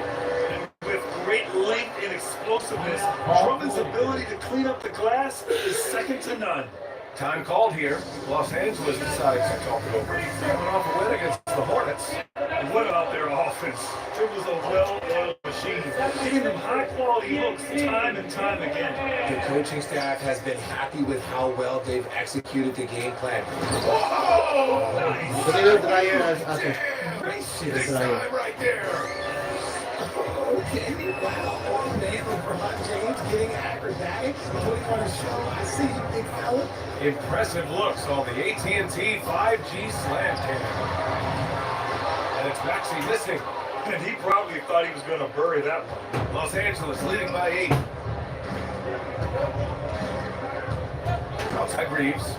Speaker 12: With great length and explosiveness, Drummond's ability to clean up the glass is second to none.
Speaker 11: Time called here. Los Angeles decides to talk it over. Coming off a win against the Hornets.
Speaker 12: And what about their offense? It was a well-oiled machine, giving them high-quality looks time and time again.
Speaker 13: The coaching staff has been happy with how well they've executed the game plan.
Speaker 11: Whoa! Nice!
Speaker 4: Big time right there.
Speaker 13: Okay, wow. Oh, man, LeBron James getting acrobatic, putting on a show. I see you, big fella.
Speaker 11: Impressive looks on the AT&T 5G Slam Cam. And it's Maxey missing.
Speaker 12: And he probably thought he was going to bury that one.
Speaker 11: Los Angeles leading by 8. Outside Reeves.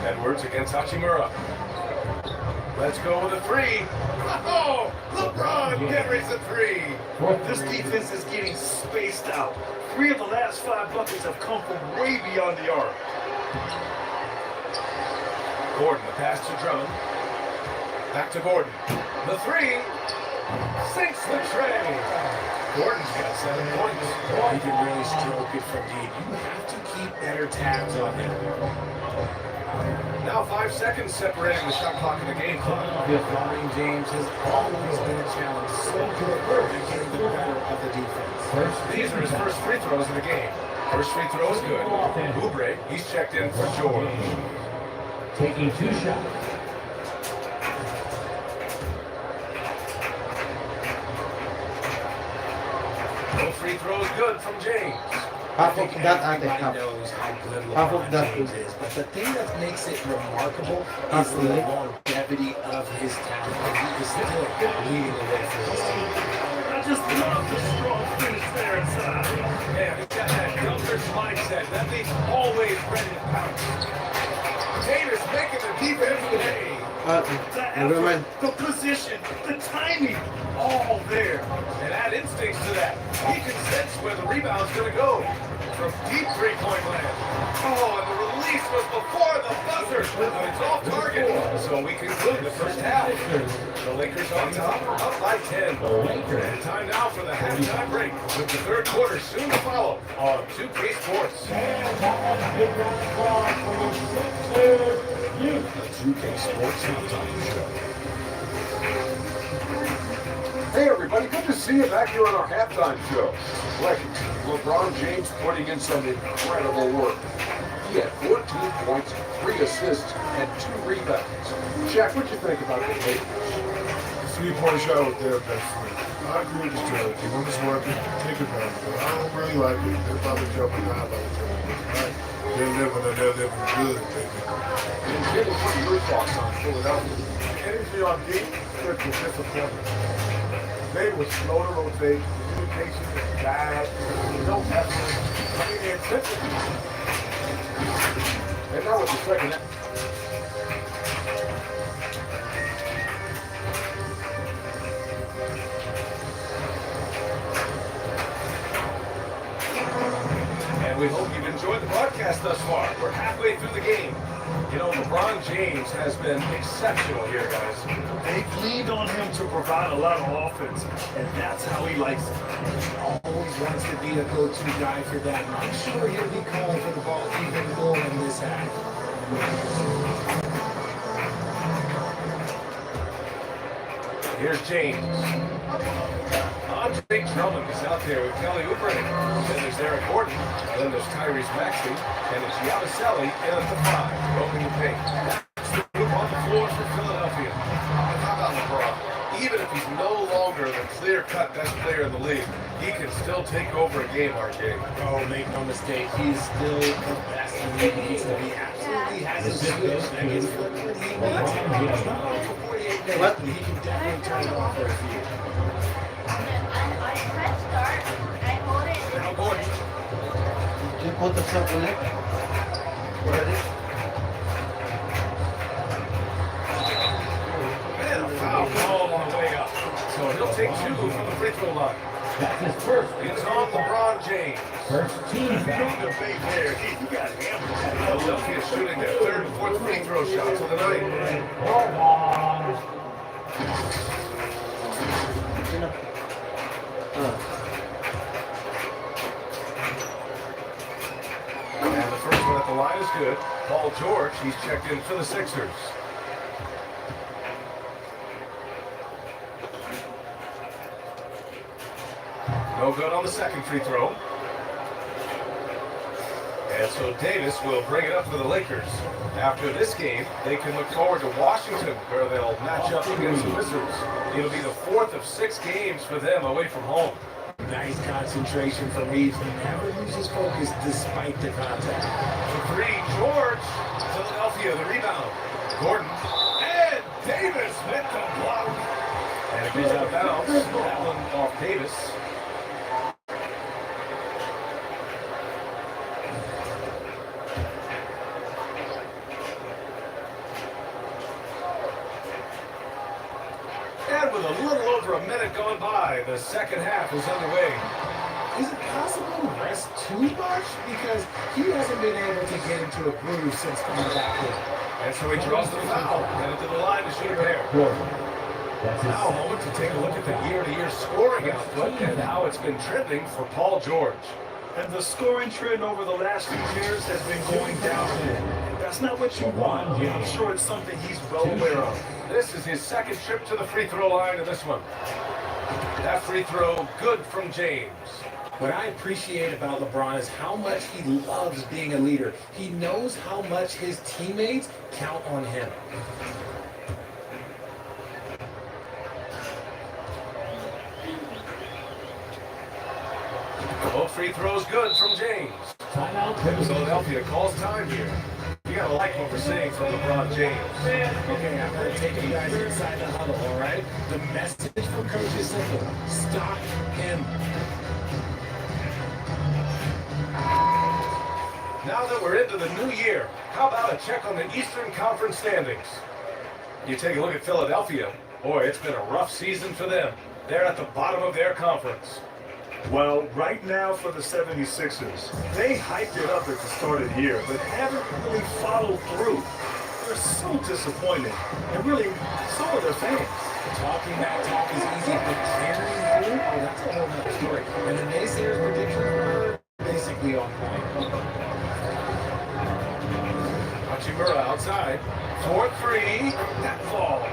Speaker 11: Edwards against Hachimura. Let's go with a 3. Oh, LeBron generates a 3.
Speaker 12: This defense is getting spaced out. 3 of the last 5 buckets have come from way beyond the arc.
Speaker 11: Gordon, the pass to Drummond. Back to Gordon. The 3. Sinks the tray. Gordon's got 7 points.
Speaker 13: He can really stroke it from deep. You have to keep better tabs on him.
Speaker 11: Now 5 seconds separating the shot clock and the game clock.
Speaker 13: LeBron James has always been a challenge. So good at getting the better of the defense.
Speaker 11: These are his first free throws in the game. First free throw is good. Oubre, he's checked in for George.
Speaker 8: Taking 2 shots.
Speaker 11: No free throws good from James.
Speaker 1: Half of that I think half.
Speaker 13: Knows how good
Speaker 1: Half of
Speaker 13: LeBron
Speaker 1: that
Speaker 13: James is, but the thing that makes it remarkable is the longevity of his talent. He is still leading the way for his team.
Speaker 12: I just love the strong finish there inside.
Speaker 11: Yeah, he's got that Dunker's mindset. That means always ready to pounce. Davis making the defense pay.
Speaker 12: The effort, the position, the timing, all there.
Speaker 11: And add instincts to that. He can sense where the rebound's going to go. From deep three-point land. Oh, and the release was before the buzzer. But it's off target. So we conclude the first half. The Lakers on top, up by 10. And time now for the halftime break, with the third quarter soon to follow on 2K Sports.
Speaker 4: The 2K Sports Halftime Show.
Speaker 9: Hey everybody, good to see you back here on our halftime show. Like LeBron James putting in some incredible work. He had 14 points, 3 assists, and 2 rebounds. Shaq, what'd you think about the Lakers?
Speaker 10: 3-point shot was their best friend. I agree with the strategy. When it's working, take advantage of it. I don't really like it. They're probably jumping high by the time. Right? They're living good, baby.
Speaker 9: And Jimmy, what are your thoughts on Philadelphia?
Speaker 5: Energy on deep, quick was disappointing. They were slow to rotate. Communication was bad. No effort. I mean, the intensity.
Speaker 9: And now with the second half.
Speaker 11: And we hope you've enjoyed the broadcast thus far. We're halfway through the game. You know, LeBron James has been exceptional here, guys.
Speaker 12: They've leaned on him to provide a lot of offense, and that's how he likes it.
Speaker 13: Always wants to be a go-to guy for that. And I'm sure he'll be calling for the ball even more in this half.
Speaker 11: Here's James. Andre Drummond is out there with Kelly Oubre. Then there's Eric Gordon. Then there's Tyrese Maxey. And it's Yabusele in at the 5. Broken the paint. That's the move on the floor for Philadelphia. And how about LeBron? Even if he's no longer the clear-cut best player in the league, he can still take over a game, RJ.
Speaker 13: Oh, make no mistake, he's still the best he needs to be. Absolutely has a switch that gets flipped when he needs it. He's not on for 48 minutes, but he can definitely turn it off for a few. Now Gordon.
Speaker 1: You put the shot on it.
Speaker 11: And a foul call on the way up. So he'll take 2 from the free throw line.
Speaker 8: That's his first.
Speaker 11: It's on LeBron James.
Speaker 8: First team
Speaker 12: No
Speaker 8: foul.
Speaker 12: debate there. He got hammered.
Speaker 11: Philadelphia shooting their 3rd and 4th free throw shots of the night. And the first one at the line is good. Paul George, he's checked in for the Sixers. No good on the second free throw. And so Davis will bring it up for the Lakers. After this game, they can look forward to Washington, where they'll match up against the Wizards. It'll be the 4th of 6 games for them away from home.
Speaker 13: Nice concentration from Reeves. He never loses focus despite the contact.
Speaker 11: For 3, George. Philadelphia, the rebound. Gordon. And Davis with the block. And it goes out of bounds. That one off Davis. And with a little over a minute gone by, the second half is underway.
Speaker 13: Is it possible to rest too much? Because he hasn't been able to get into a groove since coming back in.
Speaker 11: And so he draws the foul, headed to the line to shoot a pair. Now a moment to take a look at the year-to-year scoring output and how it's been trending for Paul George.
Speaker 12: And the scoring trend over the last few years has been going downhill. That's not what you want. I'm sure it's something he's well aware of.
Speaker 11: This is his second trip to the free throw line in this one. That free throw, good from James.
Speaker 13: What I appreciate about LeBron is how much he loves being a leader. He knows how much his teammates count on him.
Speaker 11: Both free throws good from James. Philadelphia calls time here. You gotta like what we're seeing from LeBron James.
Speaker 13: Okay, I'm gonna take you guys inside the huddle, all right? The message from Coach is simple. Stop him.
Speaker 11: Now that we're into the new year, how about a check on the Eastern Conference standings? You take a look at Philadelphia. Boy, it's been a rough season for them. They're at the bottom of their conference.
Speaker 12: Well, right now for the 76ers, they hyped it up at the start of the year, but haven't really followed through. They're so disappointed, and really, so are their fans.
Speaker 13: Talking that talk is easy, but carrying through, oh, that's a whole nother story. And the naysayers' predictions were basically on point.
Speaker 11: Hachimura outside. 4-3. That falls.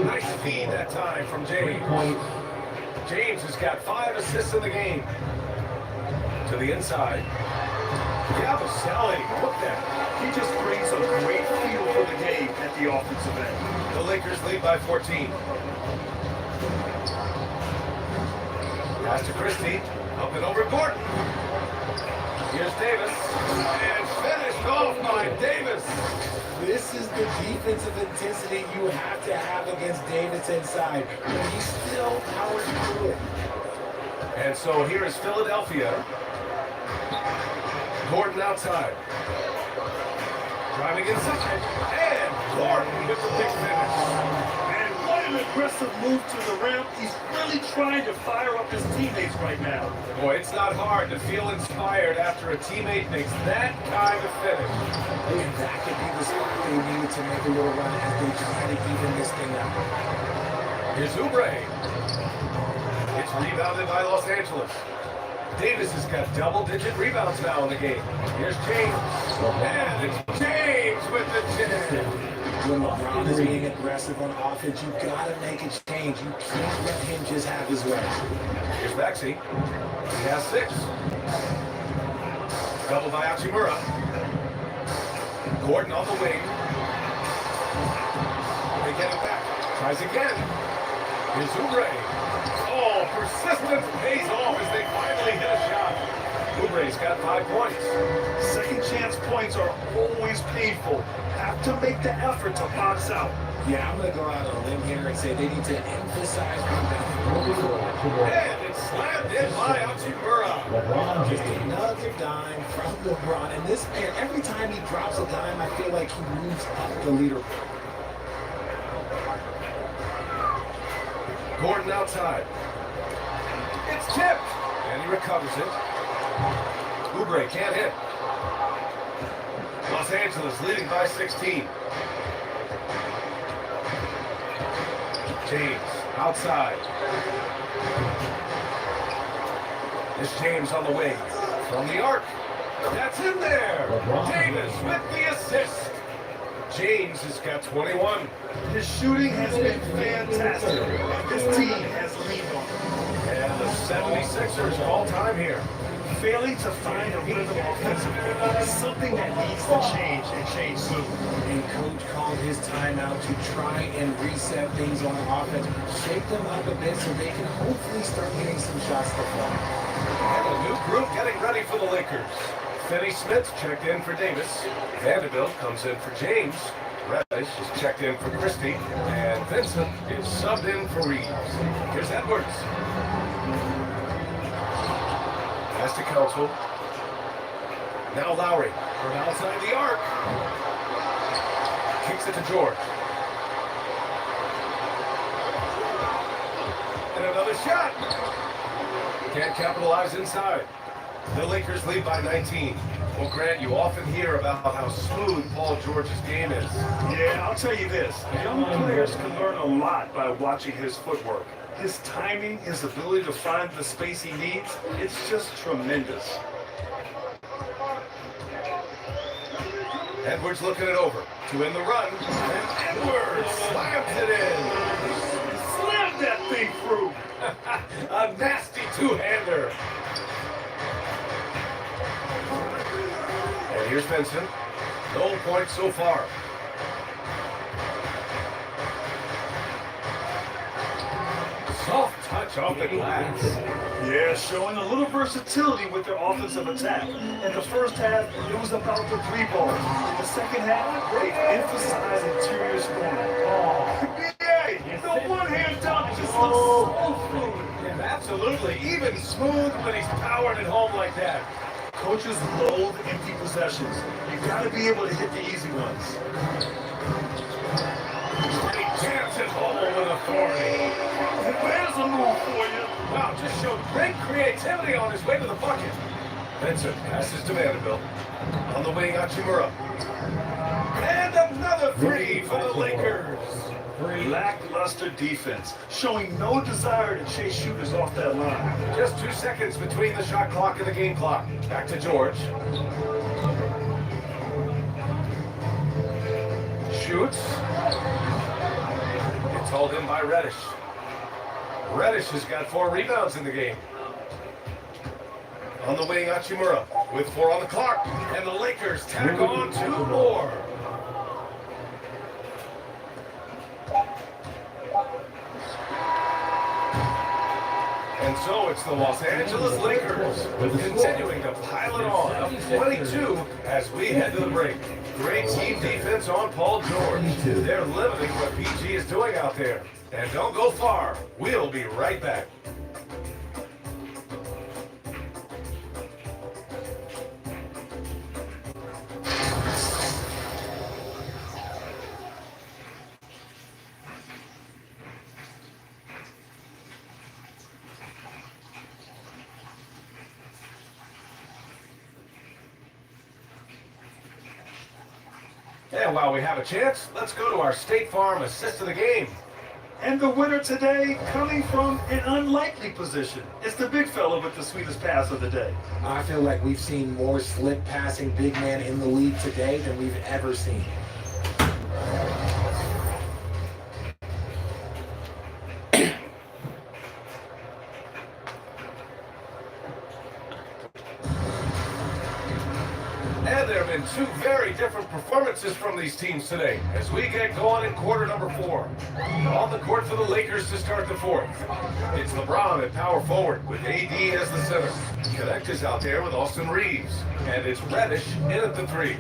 Speaker 11: Nice feed that time from James. James has got 5 assists in the game. To the inside. Yabusele, look at that.
Speaker 12: He just brings a great feel for the game at the offensive end.
Speaker 11: The Lakers lead by 14. Pass to Christie. Up and over Gordon. Here's Davis. And finished off by Davis.
Speaker 13: This is the defensive intensity you have to have against Davis inside. But he still powers through it.
Speaker 11: And so here is Philadelphia. Gordon outside. Driving inside. And Gordon with the big finish.
Speaker 12: And what an aggressive move to the rim. He's really trying to fire up his teammates right now.
Speaker 11: Boy, it's not hard to feel inspired after a teammate makes that kind of finish.
Speaker 13: And that could be the spark they needed to make a little run as they try to even this thing up.
Speaker 11: Here's Oubre. It's rebounded by Los Angeles. Davis has got double-digit rebounds now in the game. Here's James. And it's James with the jam.
Speaker 13: When LeBron is being aggressive on offense, you gotta make a change. You can't let him just have his way.
Speaker 11: Here's Maxey. He has 6. Double by Hachimura. Gordon on the wing. They get it back. Tries again. Here's Oubre. Oh, got 5 points.
Speaker 12: Second chance points are always painful. Have to make the effort to box out.
Speaker 13: Yeah, I'm going to go out on a limb here and say they need to emphasize rebounding.
Speaker 11: And it's slammed in by Hachimura.
Speaker 13: Just another dime from LeBron. And this man, every time he drops a dime, I feel like he moves up the leaderboard.
Speaker 11: Gordon outside. It's tipped. And he recovers it. Oubre can't hit. Los Angeles leading by 16. James outside. It's James on the wing. From the arc. That's in there. Davis with the assist. James has got 21.
Speaker 12: His shooting has been fantastic. This team has leaned on him.
Speaker 11: And the 76ers all time here.
Speaker 12: Failing to find a rhythm offensively is something that needs to change and change soon.
Speaker 13: And coach called his timeout to try and reset things on offense, shake them up a bit so they can hopefully start getting some shots to fall.
Speaker 11: And a new group getting ready for the Lakers. Finney Smith checked in for Davis. Vanderbilt comes in for James. Reddish is checked in for Christie. And Vincent is subbed in for Reeves. Here's Edwards. Pass to Council. Now Lowry from outside the arc. Kicks it to George. And another shot. Can't capitalize inside. The Lakers lead by 19. Well, Grant, you often hear about how smooth Paul George's game is.
Speaker 12: Yeah, I'll tell you this. Young players can learn a lot by watching his footwork. His timing, his ability to find the space he needs, it's just tremendous.
Speaker 11: Edwards looking it over to win the run. And Edwards slams it in.
Speaker 12: Slam that thing through.
Speaker 11: A nasty two-hander. And here's Vincent. No points so far. Soft touch off the glass.
Speaker 12: Yeah, showing a little versatility with their offensive attack. In the first half, it was about the three ball. In the second half, they emphasized interior scoring. Yeah, the one-hand dunk just looks so fluid.
Speaker 11: Yeah, absolutely. Even smooth when he's powered it home like that.
Speaker 12: Coaches loathe empty possessions. You got to be able to hit the easy ones.
Speaker 11: He jams it home with authority.
Speaker 12: There's a move for you.
Speaker 11: Wow, just showed great creativity on his way to the bucket. Vincent passes to Vanderbilt. On the wing, Hachimura. And another three for the Lakers.
Speaker 12: Lackluster defense, showing no desire to chase shooters off that line.
Speaker 11: Just 2 seconds between the shot clock and the game clock. Back to George. Shoots. It's hauled in by Reddish. Reddish has got 4 rebounds in the game. On the wing, Hachimura with 4 on the clock. And the Lakers tack on 2 more. And so it's the Los Angeles Lakers continuing to pile it on, up 22 as we head to the break. Great team defense on Paul George. They're limiting what PG is doing out there. And don't go far. We'll be right back. And while we have a chance, let's go to our State Farm assist of the game.
Speaker 12: And the winner today coming from an unlikely position. It's the big fella with the sweetest pass of the day.
Speaker 13: I feel like we've seen more slip passing big men in the league today than we've ever seen.
Speaker 11: And there have been two very different performances from these teams today as we get going in quarter number 4. On the court for the Lakers to start the fourth. It's LeBron at power forward with AD as the center. Connect is out there with Austin Reeves. And it's Reddish in at the 3.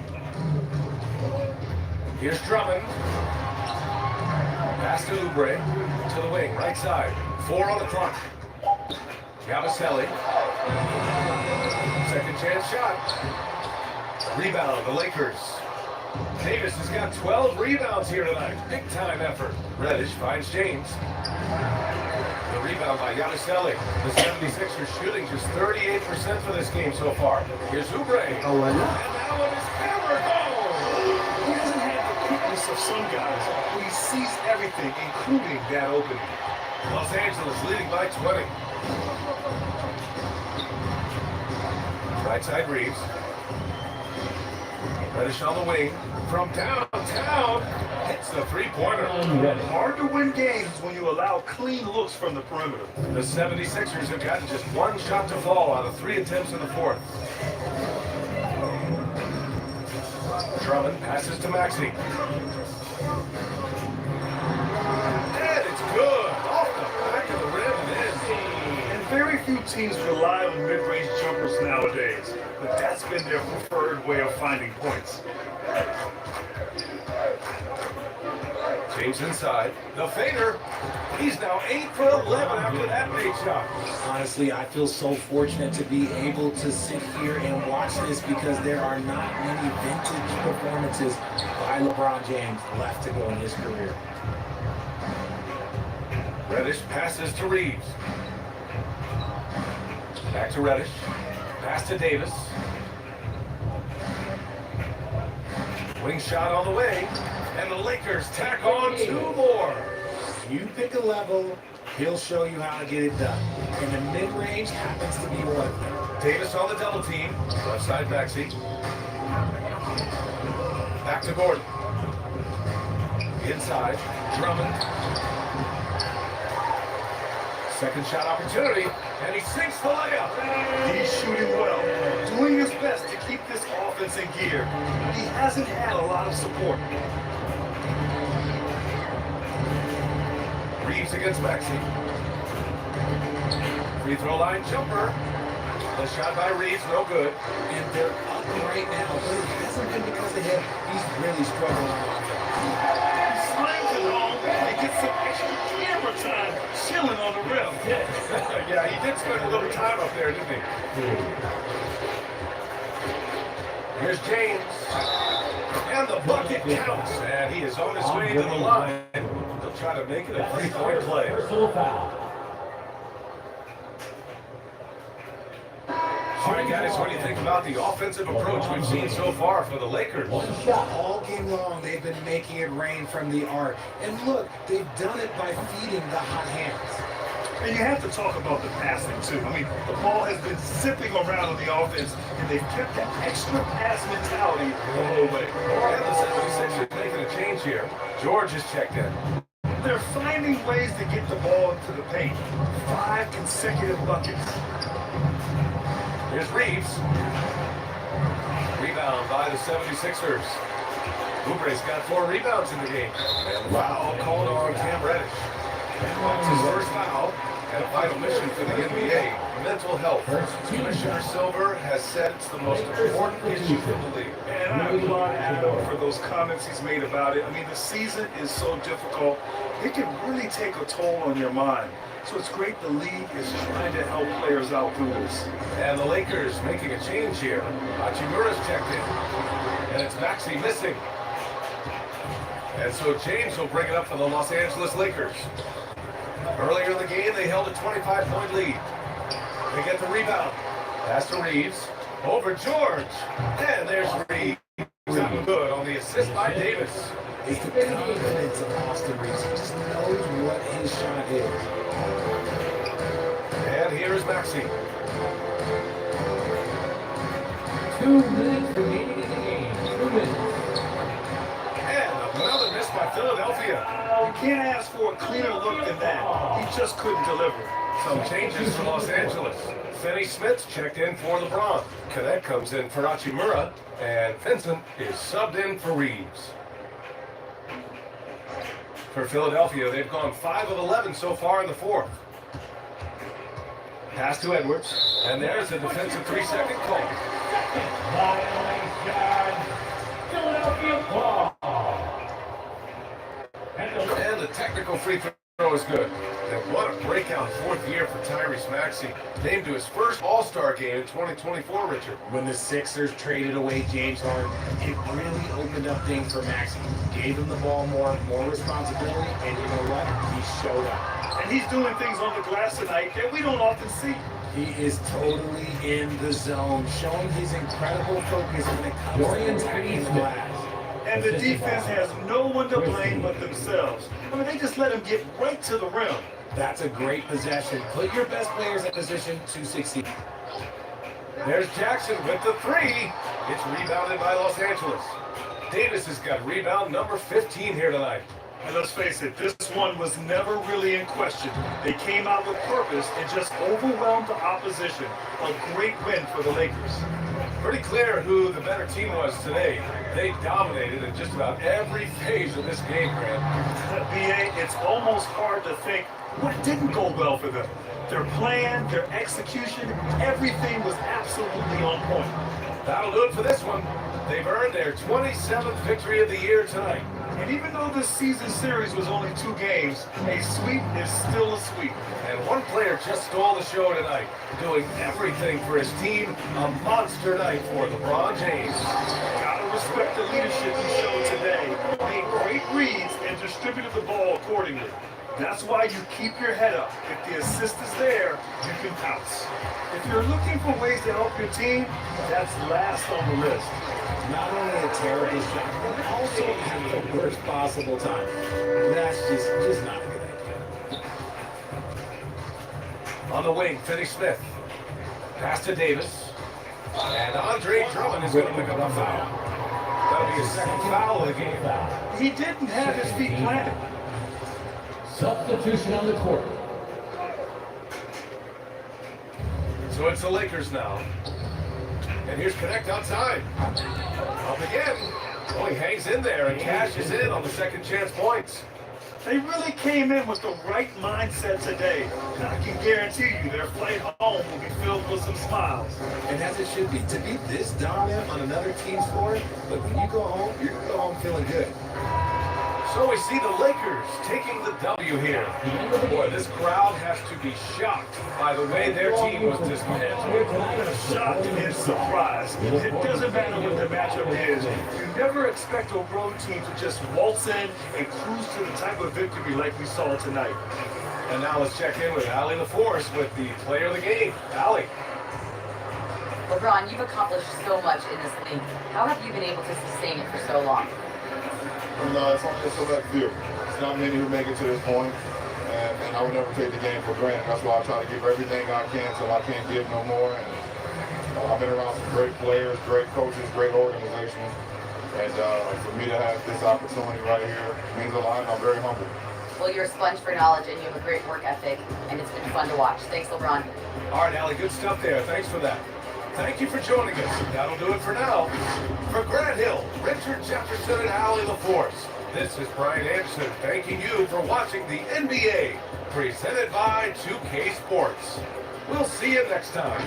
Speaker 11: Here's Drummond. Pass to Oubre. To the wing, right side. 4 on the crunch. Yabusele. Second chance shot. Rebound, the Lakers. Davis has got 12 rebounds here tonight. Big time effort. Reddish finds James. The rebound by Yabusele. The 76ers shooting just 38% for this game so far. Here's Oubre.
Speaker 1: Oh,
Speaker 11: And that one is hammered home.
Speaker 12: He doesn't have the quickness of some guys, but he sees everything, including that opening.
Speaker 11: Los Angeles leading by 20. Right side Reeves. Reddish on the wing. From downtown. Hits the three-pointer.
Speaker 12: Hard to win games when you allow clean looks from the perimeter.
Speaker 11: The 76ers have gotten just one shot to fall out of 3 attempts in the fourth. Drummond passes to Maxey. And it's good. Off the back of the rim and in.
Speaker 12: And very few teams rely on mid-range jumpers nowadays, but that's been their preferred way of finding points.
Speaker 11: James inside. The fader. He's now 8 for 11 after that big shot.
Speaker 13: Honestly, I feel so fortunate to be able to sit here and watch this because there are not many vintage performances by LeBron James left to go in his career.
Speaker 11: Reddish passes to Reeves. Back to Reddish. Pass to Davis. Wing shot on the way. And the Lakers tack on 2 more.
Speaker 13: You pick a level, he'll show you how to get it done. And the mid-range happens to be one of them.
Speaker 11: Davis on the double team. Left side Maxey. Back to Gordon. Inside. Drummond. Second shot opportunity. And he sinks the layup.
Speaker 12: He's shooting well, doing his best to keep this offense in gear. He hasn't had a lot of support.
Speaker 11: Reeves against Maxey. Free throw line jumper. The shot by Reeves, no good.
Speaker 13: And they're up right now, but it hasn't been because of him. He's really struggling on offense.
Speaker 12: He slams it home and gets some extra camera time chilling on the rim.
Speaker 11: Yeah, he did spend a little time up there, didn't he? Here's James. And the bucket counts. And he is on his way to the line. He'll try to make it a 3-point play.
Speaker 8: Personal foul.
Speaker 11: All right, guys, what do you think about the offensive approach we've seen so far for the Lakers?
Speaker 13: All game long, they've been making it rain from the arc. And look, they've done it by feeding the hot hands.
Speaker 12: And you have to talk about the passing, too. I mean, the ball has been zipping around on the offense, and they've kept that extra pass mentality the whole way.
Speaker 11: And the 76ers making a change here. George is checked in.
Speaker 12: They're finding ways to get the ball into the paint. 5 consecutive buckets.
Speaker 11: Here's Reeves. Rebound by the 76ers. Oubre's got 4 rebounds in the game. And foul called on Cam Reddish. That's his first foul and a vital mission for the NBA. Mental health. Commissioner Silver has said it's the most important issue for the league.
Speaker 12: And I applaud Adam for those comments he's made about it. I mean, the season is so difficult. It can really take a toll on your mind. So it's great the league is trying to help players out through this.
Speaker 11: And the Lakers making a change here. Hachimura's checked in. And it's Maxey missing. And so James will bring it up for the Los Angeles Lakers. Earlier in the game, they held a 25-point lead. They get the rebound. Pass to Reeves. Over George. And there's Reeves. Good on the assist by Davis.
Speaker 13: It's the confidence of Austin Reeves. He just knows what his shot is.
Speaker 11: And here's Maxey.
Speaker 8: 2 minutes remaining in the game. 2 minutes.
Speaker 11: And another miss by Philadelphia.
Speaker 12: You can't ask for a cleaner look than that. He just couldn't deliver.
Speaker 11: Some changes for Los Angeles. Finney Smith's checked in for LeBron. Cadet comes in for Hachimura, and Vincent is subbed in for Reeves. For Philadelphia, they've gone 5 of 11 so far in the fourth. Pass to Edwards, and there's a defensive 3-second call.
Speaker 8: Philadelphia ball.
Speaker 11: And the technical free throw is good. And what a breakout fourth year for Tyrese Maxey. Named to his first All-Star game in 2024, Richard.
Speaker 13: When the Sixers traded away James Harden, it really opened up things for Maxey. Gave him the ball more responsibility, and you know what? He showed up.
Speaker 12: And he's doing things on the glass tonight that we don't often see.
Speaker 13: He is totally in the zone, showing his incredible focus when it comes to attacking the glass.
Speaker 12: And the defense has no one to blame but themselves. I mean, they just let him get right to the rim.
Speaker 13: That's a great possession. Put your best players in position to succeed.
Speaker 11: There's Jackson with the three. It's rebounded by Los Angeles. Davis has got rebound number 15 here tonight.
Speaker 12: And let's face it, this one was never really in question. They came out with purpose and just overwhelmed the opposition. A great win for the Lakers.
Speaker 11: Pretty clear who the better team was today. They dominated in just about every phase of this game, Grant.
Speaker 12: BA, it's almost hard to think what didn't go well for them. Their plan, their execution, everything was absolutely on point.
Speaker 11: That'll do it for this one. They've earned their 27th victory of the year tonight.
Speaker 12: And even though this season series was only 2 games, a sweep is still a sweep.
Speaker 11: And one player just stole the show tonight, doing everything for his team. A monster night for LeBron James.
Speaker 12: Gotta respect the leadership he showed today. Made great reads and distributed the ball accordingly. That's why you keep your head up. If the assist is there, you can pounce. If you're looking for ways to help your team, that's last on the list.
Speaker 13: Not only a terrible shot, but also at the worst possible time. That's just not a good idea.
Speaker 11: On the wing, Finney Smith. Pass to Davis. And Andre Drummond is going to pick up a foul. That'll be his second foul of the game.
Speaker 12: He didn't have his feet planted.
Speaker 8: Substitution on the court.
Speaker 11: So it's the Lakers now. And here's Connect outside. Up again. Oh, he hangs in there and cashes in on the second chance points.
Speaker 12: They really came in with the right mindset today. And I can guarantee you their flight home will be filled with some smiles.
Speaker 13: And as it should be. To be this dominant on another team's floor, but when you go home, you're going to go home feeling good.
Speaker 11: So we see the Lakers taking the W here. Boy, this crowd has to be shocked by the way their team was dismantled.
Speaker 12: Shocked and surprised. It doesn't matter what the matchup is. You never expect a road team to just waltz in and cruise to the type of victory like we saw tonight.
Speaker 11: And now let's check in with Allie LaForce with the player of the game. Allie.
Speaker 14: LeBron, you've accomplished so much in this league. How have you been able to sustain it for so long?
Speaker 10: It's only so much view. It's not many who make it to this point, and I would never take the game for granted. That's why I try to give everything I can till I can't give no more. And I've been around some great players, great coaches, great organizations, and for me to have this opportunity right here means a lot, and I'm very humble.
Speaker 14: Well, you're a sponge for knowledge, and you have a great work ethic, and it's been fun to watch. Thanks, LeBron.
Speaker 11: All right, Allie, good stuff there. Thanks for that. Thank you for joining us. That'll do it for now. For Grant Hill, Richard Jefferson, and Allie LaForce, this is Brian Anderson thanking you for watching the NBA, presented by 2K Sports. We'll see you next time.